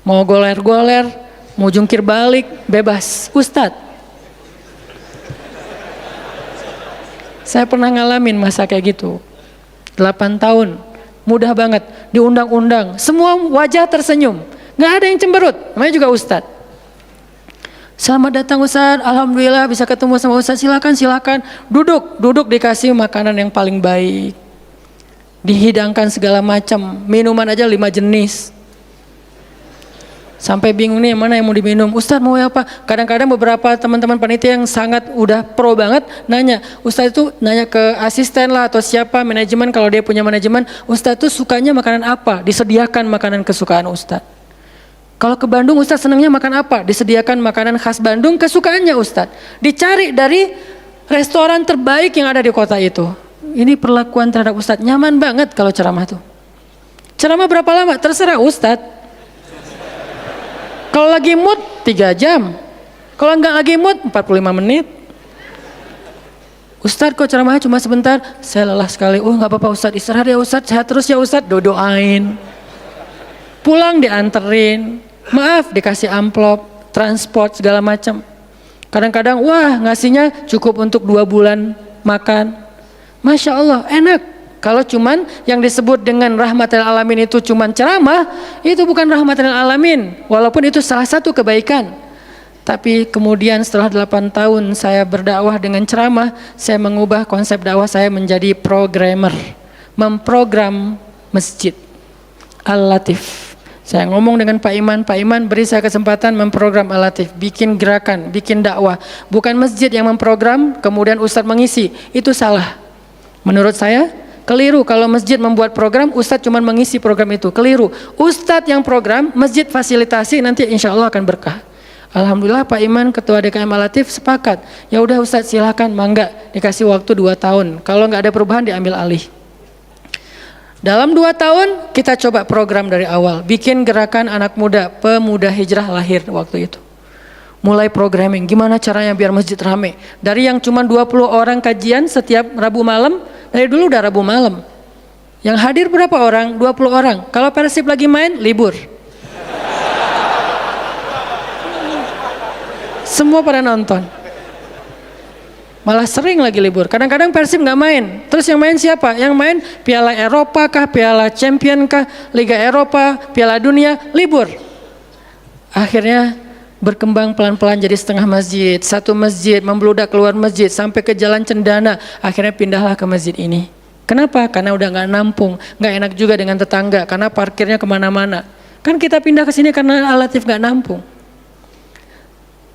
Mau goler-goler, mau jungkir balik, bebas. Ustadz. Saya pernah ngalamin masa kayak gitu. 8 tahun, mudah banget. Diundang-undang, semua wajah tersenyum. Nggak ada yang cemberut, namanya juga ustadz. Selamat datang ustadz, alhamdulillah bisa ketemu sama ustadz, silakan. Duduk dikasih makanan yang paling baik. Dihidangkan segala macam, minuman aja 5 jenis. Sampai bingung nih mana yang mau diminum. Ustadz mau apa? Kadang-kadang beberapa teman-teman panitia yang sangat udah pro banget nanya. Ustadz itu nanya ke asisten lah atau siapa manajemen, kalau dia punya manajemen. Ustadz itu sukanya makanan apa? Disediakan makanan kesukaan ustadz. Kalau ke Bandung ustadz senangnya makan apa? Disediakan makanan khas Bandung kesukaannya ustadz. Dicari dari restoran terbaik yang ada di kota itu. Ini perlakuan terhadap ustadz, nyaman banget kalau ceramah tuh. Ceramah berapa lama? Terserah ustadz. Kalau lagi mood 3 jam. Kalau enggak lagi mood 45 menit. Ustadz kok ceramahnya cuma sebentar? Saya lelah sekali. Oh enggak apa-apa ustadz, istirahat ya ustadz, sehat terus ya ustadz. Doain. Pulang dianterin. Maaf dikasih amplop, transport segala macam. Kadang-kadang wah ngasihnya cukup untuk 2 bulan makan. Masya Allah enak. Kalau cuman yang disebut dengan rahmatil alamin itu cuman ceramah, itu bukan rahmatil alamin. Walaupun itu salah satu kebaikan. Tapi kemudian setelah 8 tahun saya berdakwah dengan ceramah, saya mengubah konsep dakwah saya menjadi programmer. Memprogram masjid. Al-Latif. Saya ngomong dengan Pak Iman beri saya kesempatan memprogram Al-Latif, bikin gerakan, bikin dakwah. Bukan masjid yang memprogram, kemudian ustadz mengisi, itu salah. Menurut saya, Keliru kalau masjid membuat program, ustadz cuma mengisi program itu. Keliru. Ustadz yang program, masjid fasilitasi, nanti insya Allah akan berkah. Alhamdulillah Pak Iman, Ketua DKM Al-Latif sepakat. Ya udah Ustadz silakan, mangga, dikasih waktu 2 tahun. Kalau nggak ada perubahan diambil alih. Dalam 2 tahun kita coba program dari awal, bikin gerakan anak muda, pemuda hijrah lahir waktu itu. Mulai programming, gimana caranya biar masjid rame. Dari yang cuma 20 orang kajian setiap Rabu malam, dari dulu udah Rabu malam. Yang hadir berapa orang? 20 orang. Kalau Persib lagi main, libur. Semua pada nonton. Malah sering lagi libur. Kadang-kadang Persib nggak main. Terus yang main siapa? Yang main Piala Eropa kah, Piala Champion kah, Liga Eropa, Piala Dunia, libur. Akhirnya berkembang pelan-pelan jadi setengah masjid, satu masjid, membludak keluar masjid sampai ke Jalan Cendana. Akhirnya pindahlah ke masjid ini. Kenapa? Karena udah nggak nampung, nggak enak juga dengan tetangga, karena parkirnya kemana-mana. Kan kita pindah ke sini karena Al-Latif nggak nampung.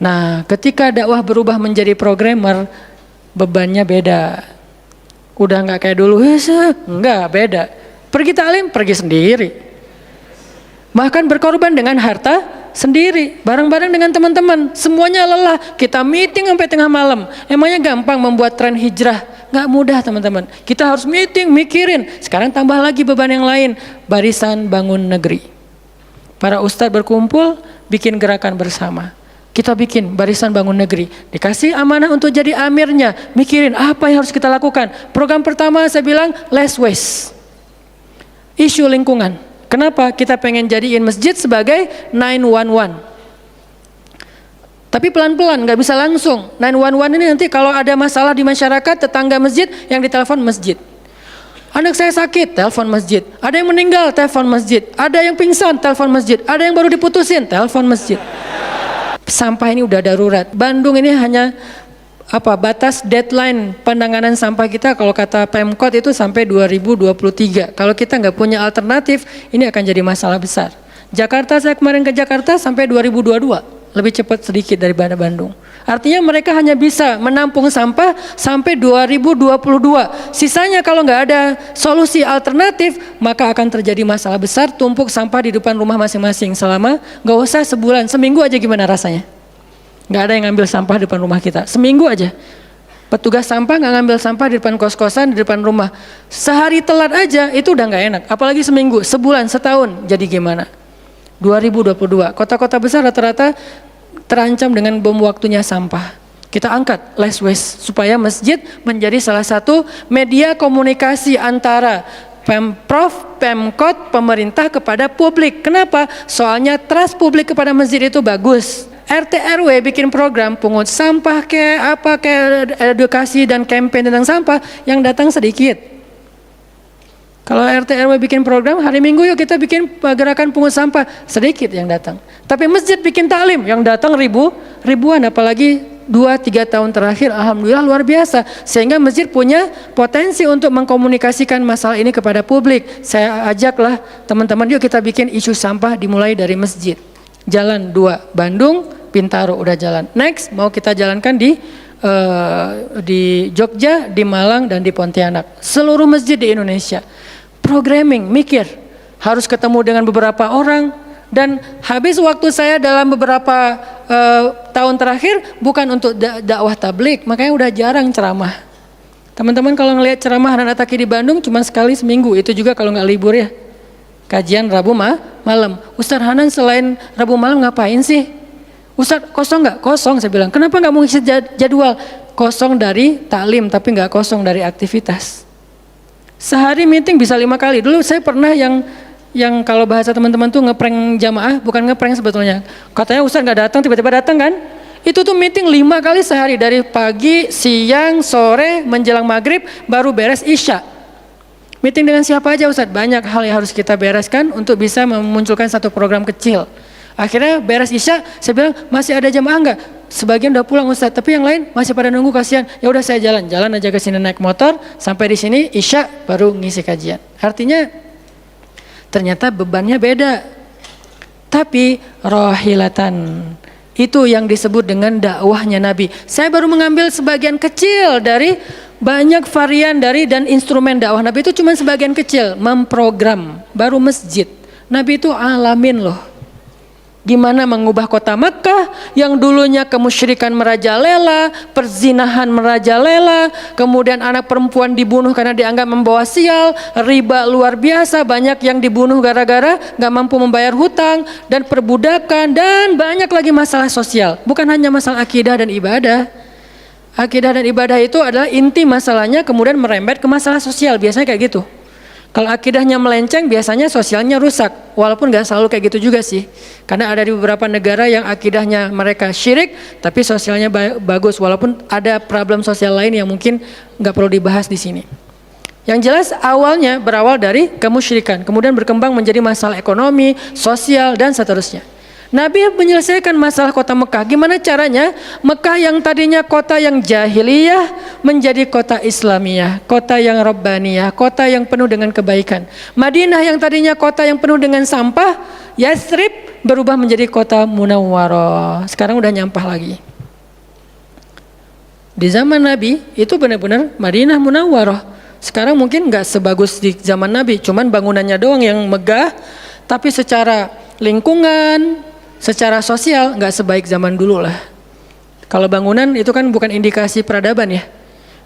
Nah, ketika dakwah berubah menjadi programmer, bebannya beda. Udah nggak kayak dulu, enggak, beda. Pergi taklim, pergi sendiri. Bahkan berkorban dengan harta sendiri, bareng-bareng dengan teman-teman. Semuanya lelah, kita meeting sampai tengah malam. Emangnya gampang membuat tren hijrah? Nggak mudah teman-teman. Kita harus meeting, mikirin. Sekarang tambah lagi beban yang lain, Barisan Bangun Negeri. Para ustadz berkumpul, bikin gerakan bersama. Kita bikin Barisan Bangun Negeri, dikasih amanah untuk jadi amirnya, mikirin apa yang harus kita lakukan. Program pertama saya bilang less waste, isu lingkungan. Kenapa? Kita pengen jadiin masjid sebagai 911. Tapi pelan-pelan, nggak bisa langsung. 911 ini nanti kalau ada masalah di masyarakat, tetangga masjid yang ditelepon masjid. Anak saya sakit, telepon masjid. Ada yang meninggal, telepon masjid. Ada yang pingsan, telepon masjid. Ada yang baru diputusin, telepon masjid. Sampah ini udah darurat. Bandung ini hanya batas deadline penanganan sampah kita kalau kata Pemkot itu sampai 2023. Kalau kita nggak punya alternatif, ini akan jadi masalah besar. Jakarta, saya kemarin ke Jakarta sampai 2022, lebih cepat sedikit daripada Bandung. Artinya mereka hanya bisa menampung sampah sampai 2022. Sisanya kalau nggak ada solusi alternatif, maka akan terjadi masalah besar, tumpuk sampah di depan rumah masing-masing selama nggak usah sebulan, seminggu aja gimana rasanya? Nggak ada yang ngambil sampah di depan rumah kita, seminggu aja. Petugas sampah nggak ngambil sampah di depan kos-kosan, di depan rumah. Sehari telat aja itu udah nggak enak, apalagi seminggu, sebulan, setahun, jadi gimana? 2022, kota-kota besar rata-rata terancam dengan bom waktunya sampah. Kita angkat less waste supaya masjid menjadi salah satu media komunikasi antara Pemprov, Pemkot, pemerintah kepada publik. Kenapa? Soalnya trust publik kepada masjid itu bagus. RT RW bikin program pungut sampah edukasi dan campaign tentang sampah, yang datang sedikit. Kalau RT RW bikin program, hari Minggu yuk kita bikin gerakan pungut sampah, sedikit yang datang. Tapi masjid bikin taklim, yang datang ribuan, apalagi 2-3 tahun terakhir, alhamdulillah luar biasa. Sehingga masjid punya potensi untuk mengkomunikasikan masalah ini kepada publik. Saya ajaklah teman-teman, yuk kita bikin isu sampah dimulai dari masjid. Jalan 2, Bandung, Bintaro udah jalan. Next mau kita jalankan di Jogja, di Malang, dan di Pontianak. Seluruh masjid di Indonesia. Programming, mikir, harus ketemu dengan beberapa orang, dan habis waktu saya dalam beberapa tahun terakhir bukan untuk dakwah tablik, makanya udah jarang ceramah. Teman-teman kalau ngelihat ceramah Hanan Attaqi di Bandung cuma sekali seminggu, itu juga kalau nggak libur ya. Kajian Rabu malam. Ustaz Hanan selain Rabu malam ngapain sih? Ustaz kosong nggak? Kosong, saya bilang. Kenapa nggak mau ngisi jadwal? Kosong dari taklim tapi nggak kosong dari aktivitas. Sehari meeting bisa 5 kali. Dulu saya pernah yang kalau bahasa teman-teman tuh ngeprank jamaah, bukan ngeprank sebetulnya. Katanya Ustaz nggak datang, tiba-tiba datang kan? Itu tuh meeting 5 kali sehari, dari pagi, siang, sore, menjelang maghrib, baru beres isya. Meeting dengan siapa aja Ustaz? Banyak hal yang harus kita bereskan untuk bisa memunculkan satu program kecil. Akhirnya beres isya, saya bilang masih ada jamaah enggak? Sebagian udah pulang Ustaz, tapi yang lain masih pada nunggu, kasihan. Ya udah saya jalan aja ke sini naik motor, sampai di sini isya baru ngisi kajian. Artinya ternyata bebannya beda. Tapi rohilatan itu yang disebut dengan dakwahnya Nabi. Saya baru mengambil sebagian kecil dari Banyak varian dari dan instrumen dakwah Nabi itu cuma sebagian kecil, memprogram, baru masjid. Nabi itu alamin loh. Gimana mengubah kota Makkah yang dulunya kemusyrikan merajalela, perzinahan merajalela, kemudian anak perempuan dibunuh karena dianggap membawa sial, riba luar biasa, banyak yang dibunuh gara-gara gak mampu membayar hutang, dan perbudakan, dan banyak lagi masalah sosial. Bukan hanya masalah akidah dan ibadah. Akidah dan ibadah itu adalah inti masalahnya, kemudian merembet ke masalah sosial, biasanya kayak gitu. Kalau akidahnya melenceng, biasanya sosialnya rusak. Walaupun gak selalu kayak gitu juga sih. Karena ada di beberapa negara yang akidahnya mereka syirik, tapi sosialnya bagus. Walaupun ada problem sosial lain yang mungkin gak perlu dibahas di sini. Yang jelas awalnya berawal dari kemusyrikan, kemudian berkembang menjadi masalah ekonomi, sosial, dan seterusnya. Nabi menyelesaikan masalah kota Mekah. Gimana caranya? Mekah yang tadinya kota yang jahiliyah menjadi kota Islamiyah, kota yang Rabbaniyah, kota yang penuh dengan kebaikan. Madinah yang tadinya kota yang penuh dengan sampah, Yathrib berubah menjadi kota Munawwarah. Sekarang udah nyampah lagi. Di zaman Nabi itu benar-benar Madinah Munawwarah. Sekarang mungkin nggak sebagus di zaman Nabi, cuman bangunannya doang yang megah, tapi secara lingkungan, secara sosial nggak sebaik zaman dulu lah. Kalau bangunan itu kan bukan indikasi peradaban ya.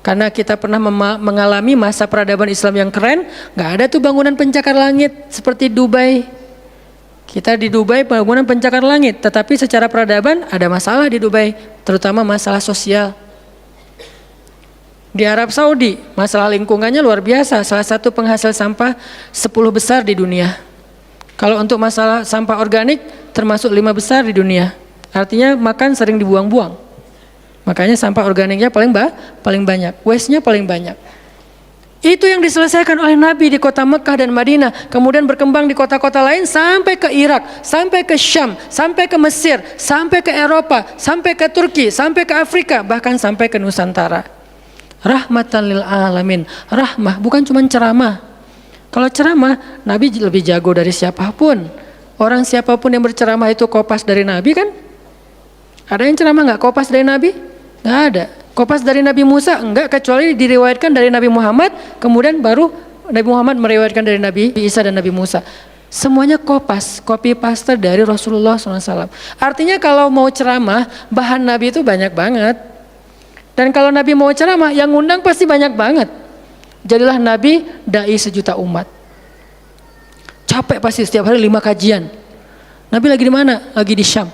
Karena kita pernah mengalami masa peradaban Islam yang keren, nggak ada tuh bangunan pencakar langit seperti Dubai. Kita di Dubai bangunan pencakar langit, tetapi secara peradaban ada masalah di Dubai, terutama masalah sosial. Di Arab Saudi masalah lingkungannya luar biasa, salah satu penghasil sampah 10 besar di dunia. Kalau untuk masalah sampah organik termasuk 5 besar di dunia. Artinya makan sering dibuang-buang. Makanya sampah organiknya paling banyak, waste-nya paling banyak. Itu yang diselesaikan oleh Nabi di kota Mekah dan Madinah, kemudian berkembang di kota-kota lain sampai ke Irak, sampai ke Syam, sampai ke Mesir, sampai ke Eropa, sampai ke Turki, sampai ke Afrika, bahkan sampai ke Nusantara. Rahmatan lil alamin. Rahmah bukan cuma ceramah. Kalau ceramah, Nabi lebih jago dari siapapun. Orang siapapun yang berceramah itu kopas dari Nabi kan? Ada yang ceramah nggak kopas dari Nabi? Nggak ada. Kopas dari Nabi Musa? Enggak, kecuali diriwayatkan dari Nabi Muhammad, kemudian baru Nabi Muhammad meriwayatkan dari Nabi Isa dan Nabi Musa. Semuanya kopas, copy paste dari Rasulullah SAW. Artinya kalau mau ceramah, bahan Nabi itu banyak banget. Dan kalau Nabi mau ceramah, yang ngundang pasti banyak banget. Jadilah Nabi dai sejuta umat. Capek pasti setiap hari 5 kajian. Nabi lagi di mana? Lagi di Syam.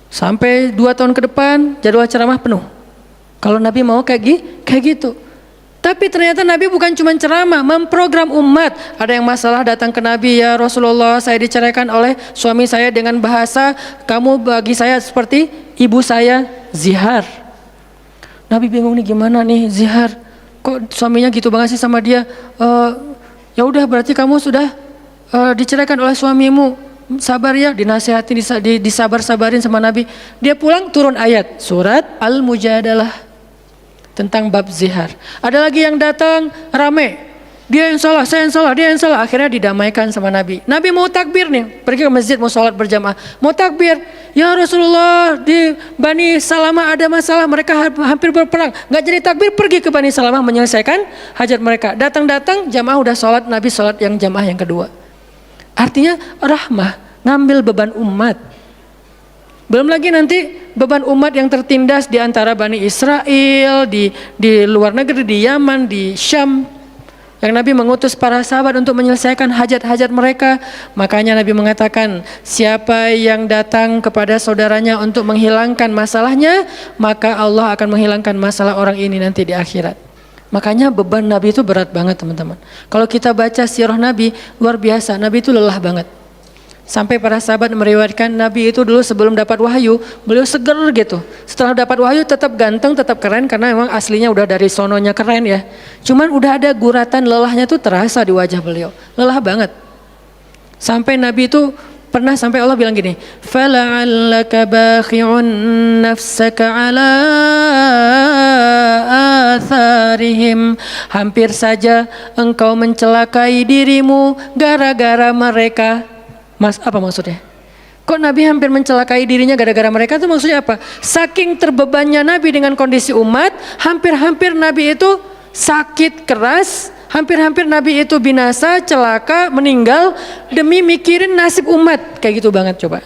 Sampai 2 tahun ke depan jadwal ceramah penuh. Kalau Nabi mau kayak gitu. Tapi ternyata Nabi bukan cuma ceramah, memprogram umat. Ada yang masalah datang ke Nabi, ya Rasulullah, saya diceraikan oleh suami saya dengan bahasa, kamu bagi saya seperti ibu saya, zihar. Nabi bingung nih, gimana nih zihar? Kok suaminya gitu banget sih sama dia? Ya udah, berarti kamu sudah diceraikan oleh suamimu. Sabar ya, dinasihati, disabar-sabarin sama Nabi. Dia pulang turun ayat surat Al-Mujadalah tentang bab zihar. Ada lagi yang datang rame. Dia yang salah, saya yang salah, dia yang salah. Akhirnya didamaikan sama Nabi. Nabi mau takbir nih, pergi ke masjid mau sholat berjamaah. Mau takbir, ya Rasulullah, di Bani Salamah ada masalah, mereka hampir berperang. Gak jadi takbir, pergi ke Bani Salamah menyelesaikan hajat mereka. Datang-datang jamaah udah sholat, Nabi sholat yang jamaah yang kedua. Artinya rahmah, ngambil beban umat. Belum lagi nanti beban umat yang tertindas di antara Bani Israel, di luar negeri, di Yaman, di Syam. Yang Nabi mengutus para sahabat untuk menyelesaikan hajat-hajat mereka. Makanya Nabi mengatakan, siapa yang datang kepada saudaranya untuk menghilangkan masalahnya, maka Allah akan menghilangkan masalah orang ini nanti di akhirat. Makanya beban Nabi itu berat banget teman-teman. Kalau kita baca sirah Nabi, luar biasa, Nabi itu lelah banget. Sampai para sahabat meriwayatkan Nabi itu dulu sebelum dapat wahyu, beliau seger gitu. Setelah dapat wahyu tetap ganteng, tetap keren, karena memang aslinya udah dari sononya keren ya. Cuman udah ada guratan lelahnya tuh terasa di wajah beliau. Lelah banget. Sampai Nabi itu pernah sampai Allah bilang gini, "Fala'allaka bakhi'un nafsaka 'ala atharihim." Hampir saja engkau mencelakai dirimu gara-gara mereka. Apa maksudnya? Kok Nabi hampir mencelakai dirinya gara-gara mereka, itu maksudnya apa? Saking terbebannya Nabi dengan kondisi umat, hampir-hampir Nabi itu sakit keras, hampir-hampir Nabi itu binasa, celaka, meninggal demi mikirin nasib umat. Kayak gitu banget coba.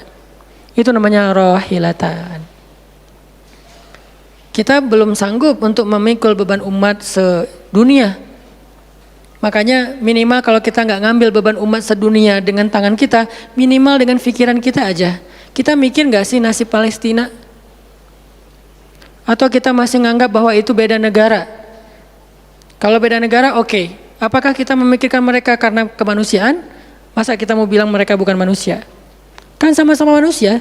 Itu namanya rohilatan. Kita belum sanggup untuk memikul beban umat sedunia. Makanya minimal kalau kita nggak ngambil beban umat sedunia dengan tangan kita, minimal dengan pikiran kita aja. Kita mikir nggak sih nasib Palestina? Atau kita masih nganggap bahwa itu beda negara? Kalau beda negara oke. Apakah kita memikirkan mereka karena kemanusiaan? Masa kita mau bilang mereka bukan manusia? Kan sama-sama manusia.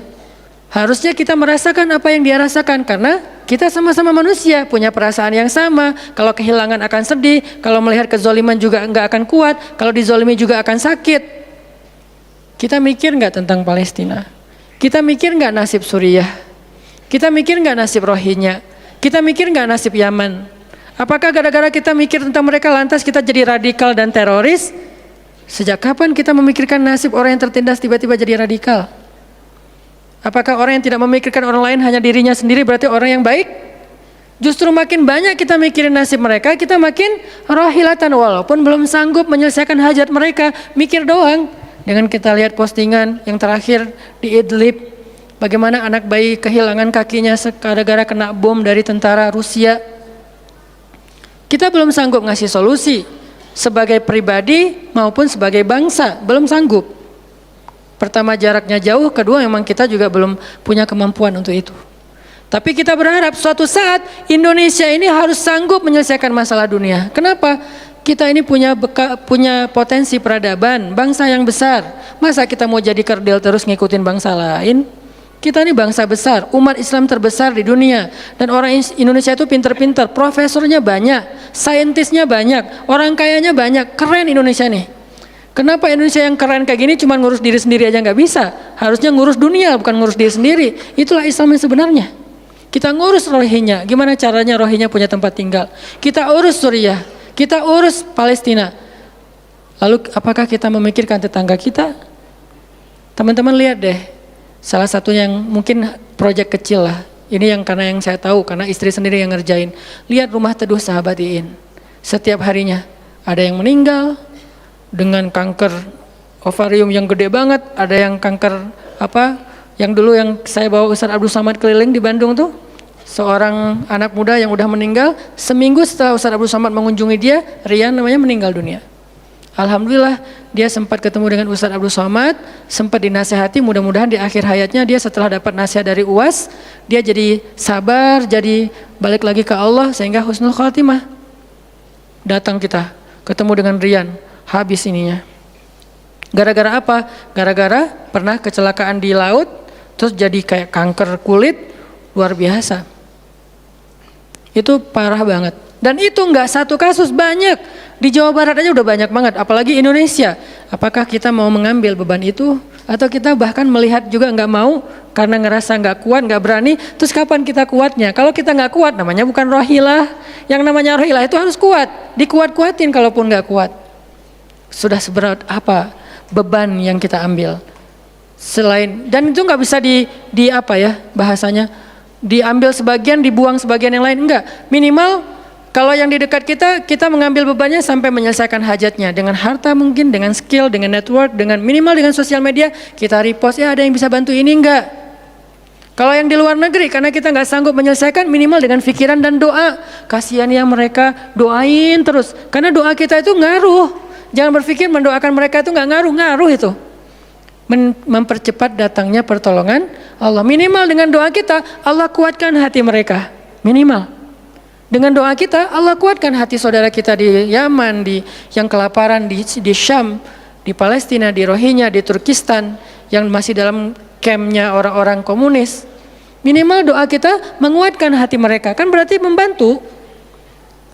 Harusnya kita merasakan apa yang dia rasakan karena kita sama-sama manusia, punya perasaan yang sama. Kalau kehilangan akan sedih, kalau melihat kezoliman juga nggak akan kuat, kalau dizolimi juga akan sakit. Kita mikir nggak tentang Palestina? Kita mikir nggak nasib Suriah? Kita mikir nggak nasib Rohingya? Kita mikir nggak nasib Yaman? Apakah gara-gara kita mikir tentang mereka lantas kita jadi radikal dan teroris? Sejak kapan kita memikirkan nasib orang yang tertindas tiba-tiba jadi radikal? Apakah orang yang tidak memikirkan orang lain hanya dirinya sendiri berarti orang yang baik? Justru makin banyak kita mikirin nasib mereka, kita makin rohilatan walaupun belum sanggup menyelesaikan hajat mereka, mikir doang. Dengan kita lihat postingan yang terakhir di Idlib, bagaimana anak bayi kehilangan kakinya gara-gara kena bom dari tentara Rusia. Kita belum sanggup ngasih solusi sebagai pribadi maupun sebagai bangsa, belum sanggup. Pertama jaraknya jauh, kedua memang kita juga belum punya kemampuan untuk itu. Tapi kita berharap suatu saat Indonesia ini harus sanggup menyelesaikan masalah dunia. Kenapa? Kita ini punya potensi peradaban, bangsa yang besar. Masa kita mau jadi kerdil terus ngikutin bangsa lain? Kita ini bangsa besar, umat Islam terbesar di dunia. Dan orang Indonesia itu pinter-pinter, profesornya banyak, saintisnya banyak, orang kayanya banyak, keren Indonesia nih. Kenapa Indonesia yang keren kayak gini cuma ngurus diri sendiri aja nggak bisa? Harusnya ngurus dunia bukan ngurus diri sendiri. Itulah Islam yang sebenarnya. Kita ngurus Rohingya, gimana caranya Rohingya punya tempat tinggal? Kita urus Suriah, kita urus Palestina. Lalu apakah kita memikirkan tetangga kita? Teman-teman lihat deh, salah satu yang mungkin proyek kecil lah. Ini yang karena yang saya tahu, karena istri sendiri yang ngerjain. Lihat rumah teduh Sahabat Iin. Setiap harinya ada yang meninggal dengan kanker ovarium yang gede banget, ada yang kanker yang dulu yang saya bawa Ustaz Abdul Samad keliling di Bandung tuh, seorang anak muda yang udah meninggal, seminggu setelah Ustaz Abdul Samad mengunjungi dia, Rian namanya, meninggal dunia. Alhamdulillah dia sempat ketemu dengan Ustaz Abdul Samad, sempat dinasehati, mudah-mudahan di akhir hayatnya dia setelah dapat nasihat dari UAS, dia jadi sabar, jadi balik lagi ke Allah sehingga husnul khatimah. Datang kita ketemu dengan Rian, habis ininya. Gara-gara apa? Gara-gara pernah kecelakaan di laut, terus jadi kayak kanker kulit, luar biasa. Itu parah banget. Dan itu nggak satu kasus, banyak. Di Jawa Barat aja udah banyak banget, apalagi Indonesia. Apakah kita mau mengambil beban itu? Atau kita bahkan melihat juga nggak mau, karena ngerasa nggak kuat, nggak berani. Terus kapan kita kuatnya? Kalau kita nggak kuat, namanya bukan rohilah. Yang namanya rohilah itu harus kuat. Dikuat-kuatin kalaupun nggak kuat. Sudah seberat apa beban yang kita ambil selain, dan itu nggak bisa bahasanya diambil sebagian dibuang sebagian yang lain, enggak. Minimal kalau yang di dekat kita mengambil bebannya sampai menyelesaikan hajatnya dengan harta, mungkin dengan skill, dengan network, dengan minimal dengan sosial media kita repost, ya ada yang bisa bantu ini, enggak. Kalau yang di luar negeri karena kita nggak sanggup menyelesaikan, minimal dengan pikiran dan doa, kasihan ya mereka, doain terus karena doa kita itu ngaruh. Jangan berpikir mendoakan mereka itu nggak ngaruh itu. Mempercepat datangnya pertolongan Allah. Minimal dengan doa kita, Allah kuatkan hati mereka. Minimal. Dengan doa kita, Allah kuatkan hati saudara kita di Yaman, yang kelaparan di Syam, di Palestina, di Rohingya, di Turkistan, yang masih dalam campnya orang-orang komunis. Minimal doa kita menguatkan hati mereka. Kan berarti membantu.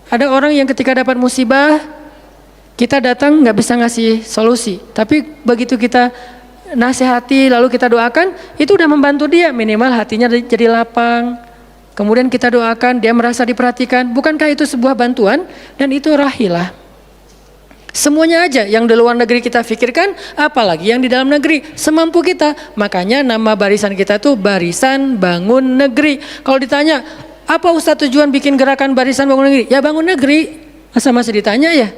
Ada orang yang ketika dapat musibah, kita datang nggak bisa ngasih solusi, tapi begitu kita nasihati lalu kita doakan, itu udah membantu dia, minimal hatinya jadi lapang. Kemudian kita doakan, dia merasa diperhatikan. Bukankah itu sebuah bantuan? Dan itu rahilah. Semuanya aja yang di luar negeri kita pikirkan, apalagi yang di dalam negeri, semampu kita. Makanya nama barisan kita tuh Barisan Bangun Negeri. Kalau ditanya, apa Ustadz tujuan bikin gerakan Barisan Bangun Negeri? Ya bangun negeri. Masa masih ditanya ya?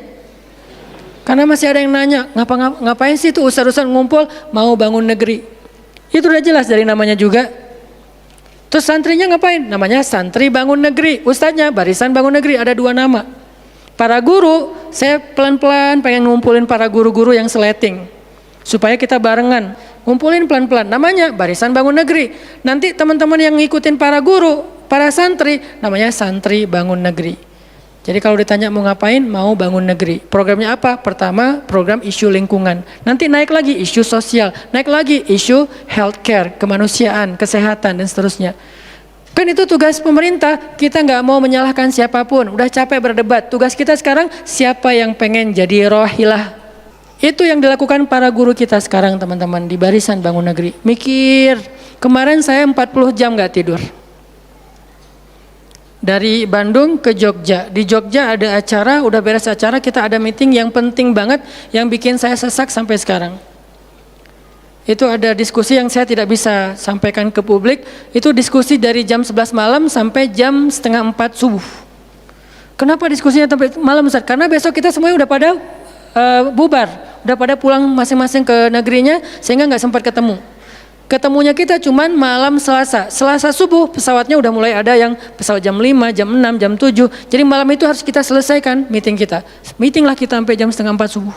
Karena masih ada yang nanya, ngapain sih tuh ustadz-ustadz ngumpul mau bangun negeri? Itu udah jelas dari namanya juga. Terus santrinya ngapain? Namanya Santri Bangun Negeri. Ustadznya Barisan Bangun Negeri, ada 2 nama. Para guru, saya pelan-pelan pengen ngumpulin para guru-guru yang seleting. Supaya kita barengan, ngumpulin pelan-pelan. Namanya Barisan Bangun Negeri. Nanti teman-teman yang ngikutin para guru, para santri, namanya Santri Bangun Negeri. Jadi kalau ditanya mau ngapain, mau bangun negeri. Programnya apa? Pertama, program isu lingkungan. Nanti naik lagi isu sosial, naik lagi isu healthcare, kemanusiaan, kesehatan, dan seterusnya. Kan itu tugas pemerintah, kita nggak mau menyalahkan siapapun, udah capek berdebat. Tugas kita sekarang, siapa yang pengen jadi rohilah? Itu yang dilakukan para guru kita sekarang teman-teman di Barisan Bangun Negeri. Mikir, kemarin saya 40 jam nggak tidur. Dari Bandung ke Jogja. Di Jogja ada acara, udah beres acara, kita ada meeting yang penting banget, yang bikin saya sesak sampai sekarang. Itu ada diskusi yang saya tidak bisa sampaikan ke publik. Itu diskusi dari jam 11 malam sampai jam setengah 4 subuh. Kenapa diskusinya sampai malam Ustaz? Karena besok kita semuanya udah pada bubar, udah pada pulang masing-masing ke negerinya, sehingga nggak sempat ketemu. Ketemunya kita cuman malam Selasa. Selasa subuh pesawatnya udah mulai ada yang pesawat jam 5, jam 6, jam 7. Jadi malam itu harus kita selesaikan meeting kita. Meeting lah kita sampai jam setengah 4 subuh.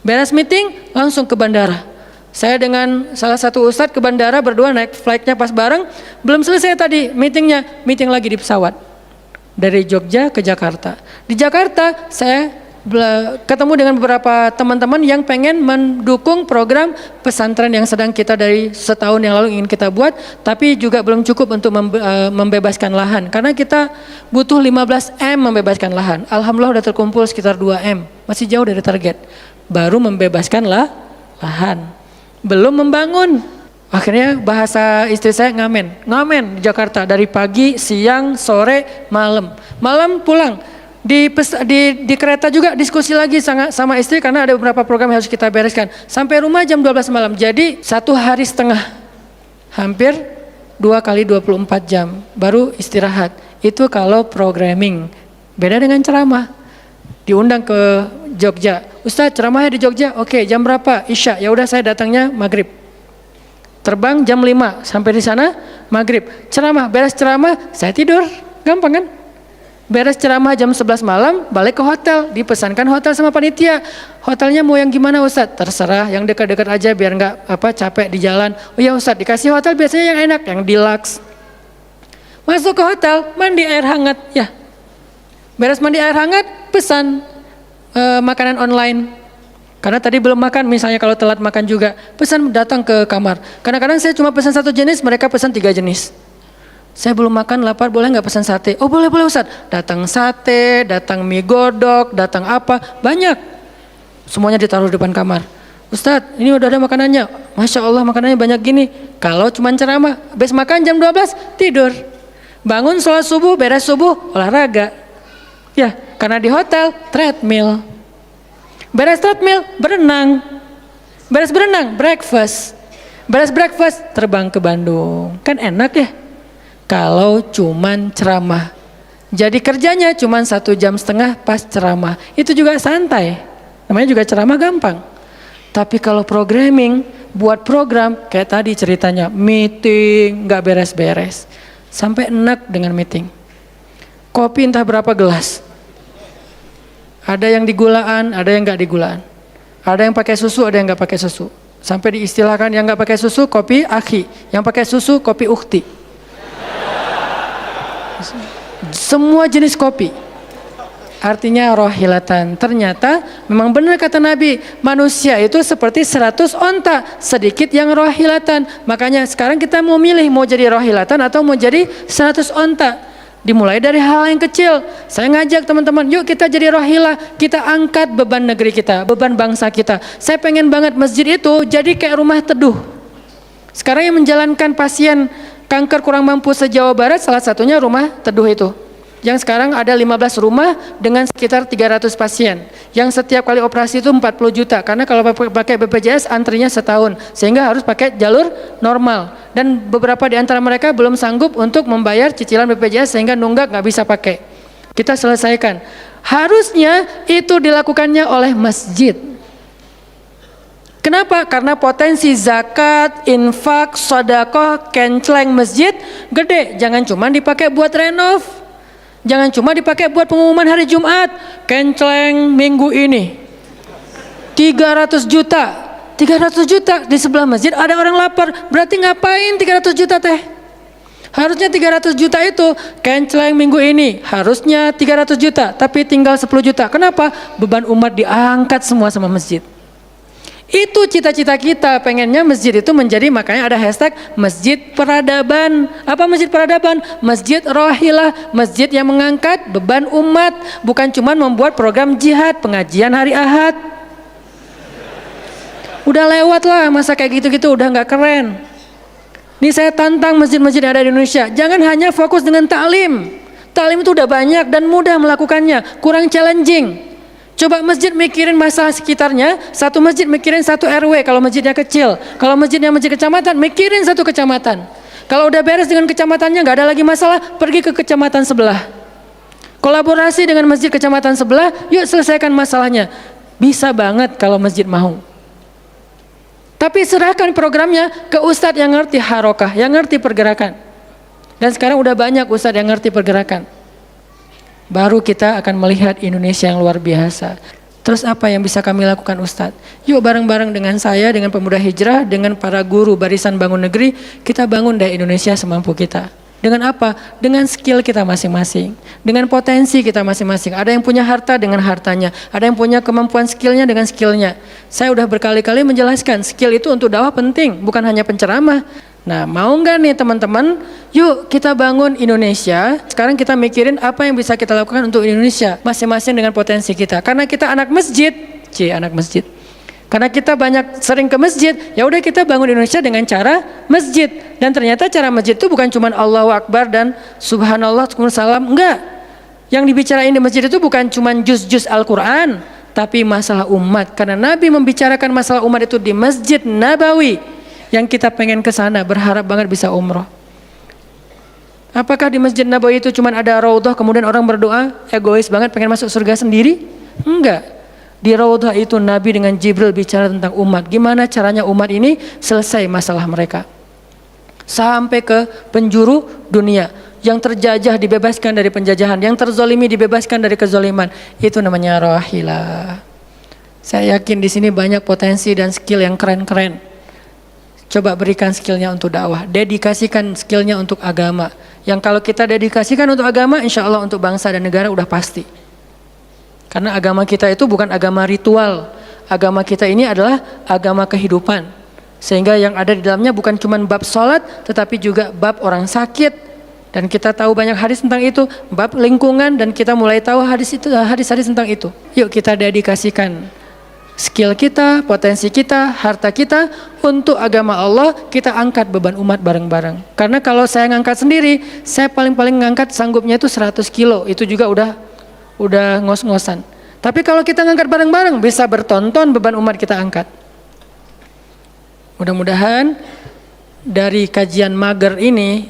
Beres meeting langsung ke bandara. Saya dengan salah satu ustadz ke bandara berdua, naik flightnya pas bareng. Belum selesai tadi meetingnya, meeting lagi di pesawat. Dari Jogja ke Jakarta. Di Jakarta saya ketemu dengan beberapa teman-teman yang pengen mendukung program pesantren yang sedang kita dari setahun yang lalu ingin kita buat. Tapi juga belum cukup untuk membebaskan lahan. Karena kita butuh 15 M membebaskan lahan. Alhamdulillah udah terkumpul sekitar 2 M. Masih jauh dari target. Baru membebaskan lahan. Belum membangun. Akhirnya bahasa istri saya ngamen di Jakarta dari pagi, siang, sore, malam. Malam pulang. Di kereta juga diskusi lagi sama istri karena ada beberapa program yang harus kita bereskan. Sampai rumah jam 12 malam. Jadi 1 hari setengah. Hampir 2 kali 24 jam baru istirahat. Itu kalau programming. Beda dengan ceramah. Diundang ke Jogja. Ustadz ceramahnya di Jogja. Oke, jam berapa? Isya. Ya udah saya datangnya maghrib. Terbang jam 5 sampai di sana maghrib. Ceramah, beres ceramah saya tidur. Gampang kan? Beres ceramah jam 11 malam balik ke hotel. Dipesankan hotel sama panitia. Hotelnya mau yang gimana Ustadz? Terserah, yang dekat-dekat aja biar nggak capek di jalan. Oh ya Ustadz, dikasih hotel biasanya yang enak, yang deluxe. Masuk ke hotel, mandi air hangat. Ya. Beres mandi air hangat, pesan makanan online. Karena tadi belum makan, misalnya kalau telat makan juga, pesan datang ke kamar. Kadang-kadang saya cuma pesan 1 jenis, mereka pesan 3 jenis. Saya belum makan, lapar, boleh nggak pesan sate? Oh boleh Ustaz. Datang sate, datang mie godok, datang apa, banyak. Semuanya ditaruh di depan kamar. Ustaz, ini udah ada makanannya. Masya Allah makanannya banyak gini. Kalau cuma ceramah, habis makan jam 12, tidur. Bangun sholat subuh, beres subuh, olahraga. Ya, karena di hotel treadmill. Beres treadmill, berenang. Beres berenang, breakfast. Beres breakfast, terbang ke Bandung. Kan enak ya? Kalau cuman ceramah. Jadi kerjanya cuman 1,5 jam pas ceramah. Itu juga santai. Namanya juga ceramah gampang. Tapi kalau programming, buat program kayak tadi ceritanya, meeting nggak beres-beres. Sampai enak dengan meeting. Kopi entah berapa gelas. Ada yang digulaan, ada yang nggak digulaan. Ada yang pakai susu, ada yang nggak pakai susu. Sampai diistilahkan yang nggak pakai susu kopi akhi, yang pakai susu kopi ukhti. Semua jenis kopi. Artinya rohilatan. Ternyata memang benar kata Nabi, manusia itu seperti 100 onta, sedikit yang rohilatan. Makanya sekarang kita mau milih mau jadi rohilatan atau mau jadi 100 onta. Dimulai dari hal yang kecil. Saya ngajak teman-teman, yuk kita jadi rohilah, kita angkat beban negeri kita, beban bangsa kita. Saya pengen banget masjid itu jadi kayak rumah teduh. Sekarang yang menjalankan pasien kanker kurang mampu se-Jawa Barat, salah satunya rumah teduh itu. Yang sekarang ada 15 rumah dengan sekitar 300 pasien. Yang setiap kali operasi itu 40 juta. Karena kalau pakai BPJS antrinya setahun. Sehingga harus pakai jalur normal. Dan beberapa di antara mereka belum sanggup untuk membayar cicilan BPJS sehingga nunggak nggak bisa pakai. Kita selesaikan. Harusnya itu dilakukannya oleh masjid. Kenapa? Karena potensi zakat, infak, sedekah, kenceleng masjid gede. Jangan cuma dipakai buat renov. Jangan cuma dipakai buat pengumuman hari Jumat. Kenceleng minggu ini 300 juta. 300 juta di sebelah masjid ada orang lapar. Berarti ngapain 300 juta teh? Harusnya 300 juta itu kenceleng minggu ini. Harusnya 300 juta. Tapi tinggal 10 juta. Kenapa? Beban umat diangkat semua sama masjid. Itu cita-cita kita, pengennya masjid itu menjadi, makanya ada hashtag masjid peradaban. Apa masjid peradaban? Masjid rohilah, masjid yang mengangkat beban umat, bukan cuma membuat program jihad, pengajian hari Ahad. Udah lewat lah masa kayak gitu-gitu, udah nggak keren. Nih saya tantang masjid-masjid yang ada di Indonesia, jangan hanya fokus dengan taklim. Taklim itu udah banyak dan mudah melakukannya, kurang challenging. Coba masjid mikirin masalah sekitarnya, satu masjid mikirin satu RW kalau masjidnya kecil. Kalau masjidnya masjid kecamatan, mikirin satu kecamatan. Kalau udah beres dengan kecamatannya, nggak ada lagi masalah, pergi ke kecamatan sebelah. Kolaborasi dengan masjid kecamatan sebelah, yuk selesaikan masalahnya. Bisa banget kalau masjid mau. Tapi serahkan programnya ke ustadz yang ngerti harokah, yang ngerti pergerakan. Dan sekarang udah banyak ustadz yang ngerti pergerakan. Baru kita akan melihat Indonesia yang luar biasa. Terus apa yang bisa kami lakukan Ustadz? Yuk bareng-bareng dengan saya, dengan pemuda hijrah, dengan para guru barisan bangun negeri, kita bangun deh Indonesia semampu kita. Dengan apa? Dengan skill kita masing-masing, dengan potensi kita masing-masing. Ada yang punya harta dengan hartanya, ada yang punya kemampuan skillnya dengan skillnya. Saya udah berkali-kali menjelaskan, skill itu untuk dakwah penting, bukan hanya penceramah. Nah, mau nggak nih teman-teman? Yuk kita bangun Indonesia. Sekarang kita mikirin apa yang bisa kita lakukan untuk Indonesia, masing-masing dengan potensi kita. Karena kita anak masjid, anak masjid. Karena kita banyak sering ke masjid, ya udah kita bangun Indonesia dengan cara masjid. Dan ternyata cara masjid itu bukan cuma Allahu Akbar dan Subhanallah, salam, enggak. Yang dibicarain di masjid itu bukan cuma juz-juz Al-Quran, tapi masalah umat. Karena Nabi membicarakan masalah umat itu di Masjid Nabawi. Yang kita pengen ke sana, berharap banget bisa umroh. Apakah di Masjid Nabawi itu cuma ada raudhah kemudian orang berdoa egois banget pengen masuk surga sendiri? Enggak. Di raudhah itu Nabi dengan Jibril bicara tentang umat. Gimana caranya umat ini selesai masalah mereka. Sampai ke penjuru dunia. Yang terjajah dibebaskan dari penjajahan, yang terzolimi dibebaskan dari kezoliman. Itu namanya rahilah. Saya yakin di sini banyak potensi dan skill yang keren-keren. Coba berikan skillnya untuk dakwah, dedikasikan skillnya untuk agama. Yang kalau kita dedikasikan untuk agama, insya Allah untuk bangsa dan negara udah pasti. Karena agama kita itu bukan agama ritual. Agama kita ini adalah agama kehidupan. Sehingga yang ada di dalamnya bukan cuma bab sholat, tetapi juga bab orang sakit. Dan kita tahu banyak hadis tentang itu, bab lingkungan, dan kita mulai tahu hadis-hadis tentang itu. Yuk kita dedikasikan skill kita, potensi kita, harta kita untuk agama Allah, kita angkat beban umat bareng-bareng. Karena kalau saya ngangkat sendiri, saya paling-paling ngangkat sanggupnya itu 100 kilo, itu juga udah ngos-ngosan. Tapi kalau kita ngangkat bareng-bareng, bisa bertonton beban umat kita angkat. Mudah-mudahan dari kajian mager ini,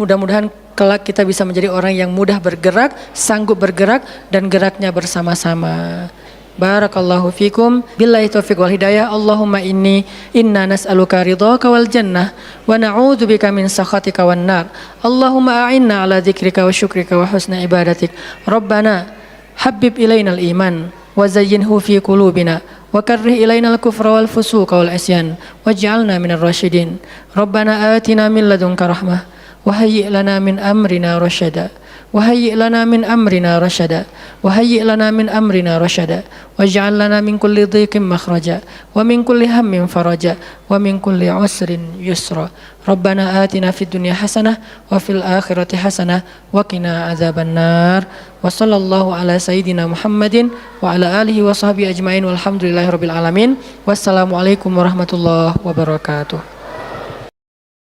mudah-mudahan kelak kita bisa menjadi orang yang mudah bergerak, sanggup bergerak, dan geraknya bersama-sama. Barakallahu fikum, billahi taufiq wal hidayah. Allahumma inna nas'aluka ridhaka wal jannah wa na'udzubika min sakhatika wan nar. Allahumma a'inna ala dzikrika wa syukrika wa husna ibadatik. Rabbana habbib ilainal iman wa zayyinhu fi qulubina wa karrih ilainal kufra wal fusuqa wal isyan waj'alna minar rasyidin. Rabbana atina min ladunka rahmah wa hayyi' lana min amrina rasyada. وهيئ لنا من أمرنا رشدا وهيئ لنا من أمرنا رشدا واجعل لنا من كل ضيق مخرجا ومن كل هم فرجا ومن كل عسر يسرا ربنا آتنا في الدنيا حسنة وفي الآخرة حسنة وقنا عذاب النار وصلى الله على سيدنا محمد وعلى آله وصحبه أجمعين والحمد لله رب العالمين والسلام عليكم ورحمة الله وبركاته.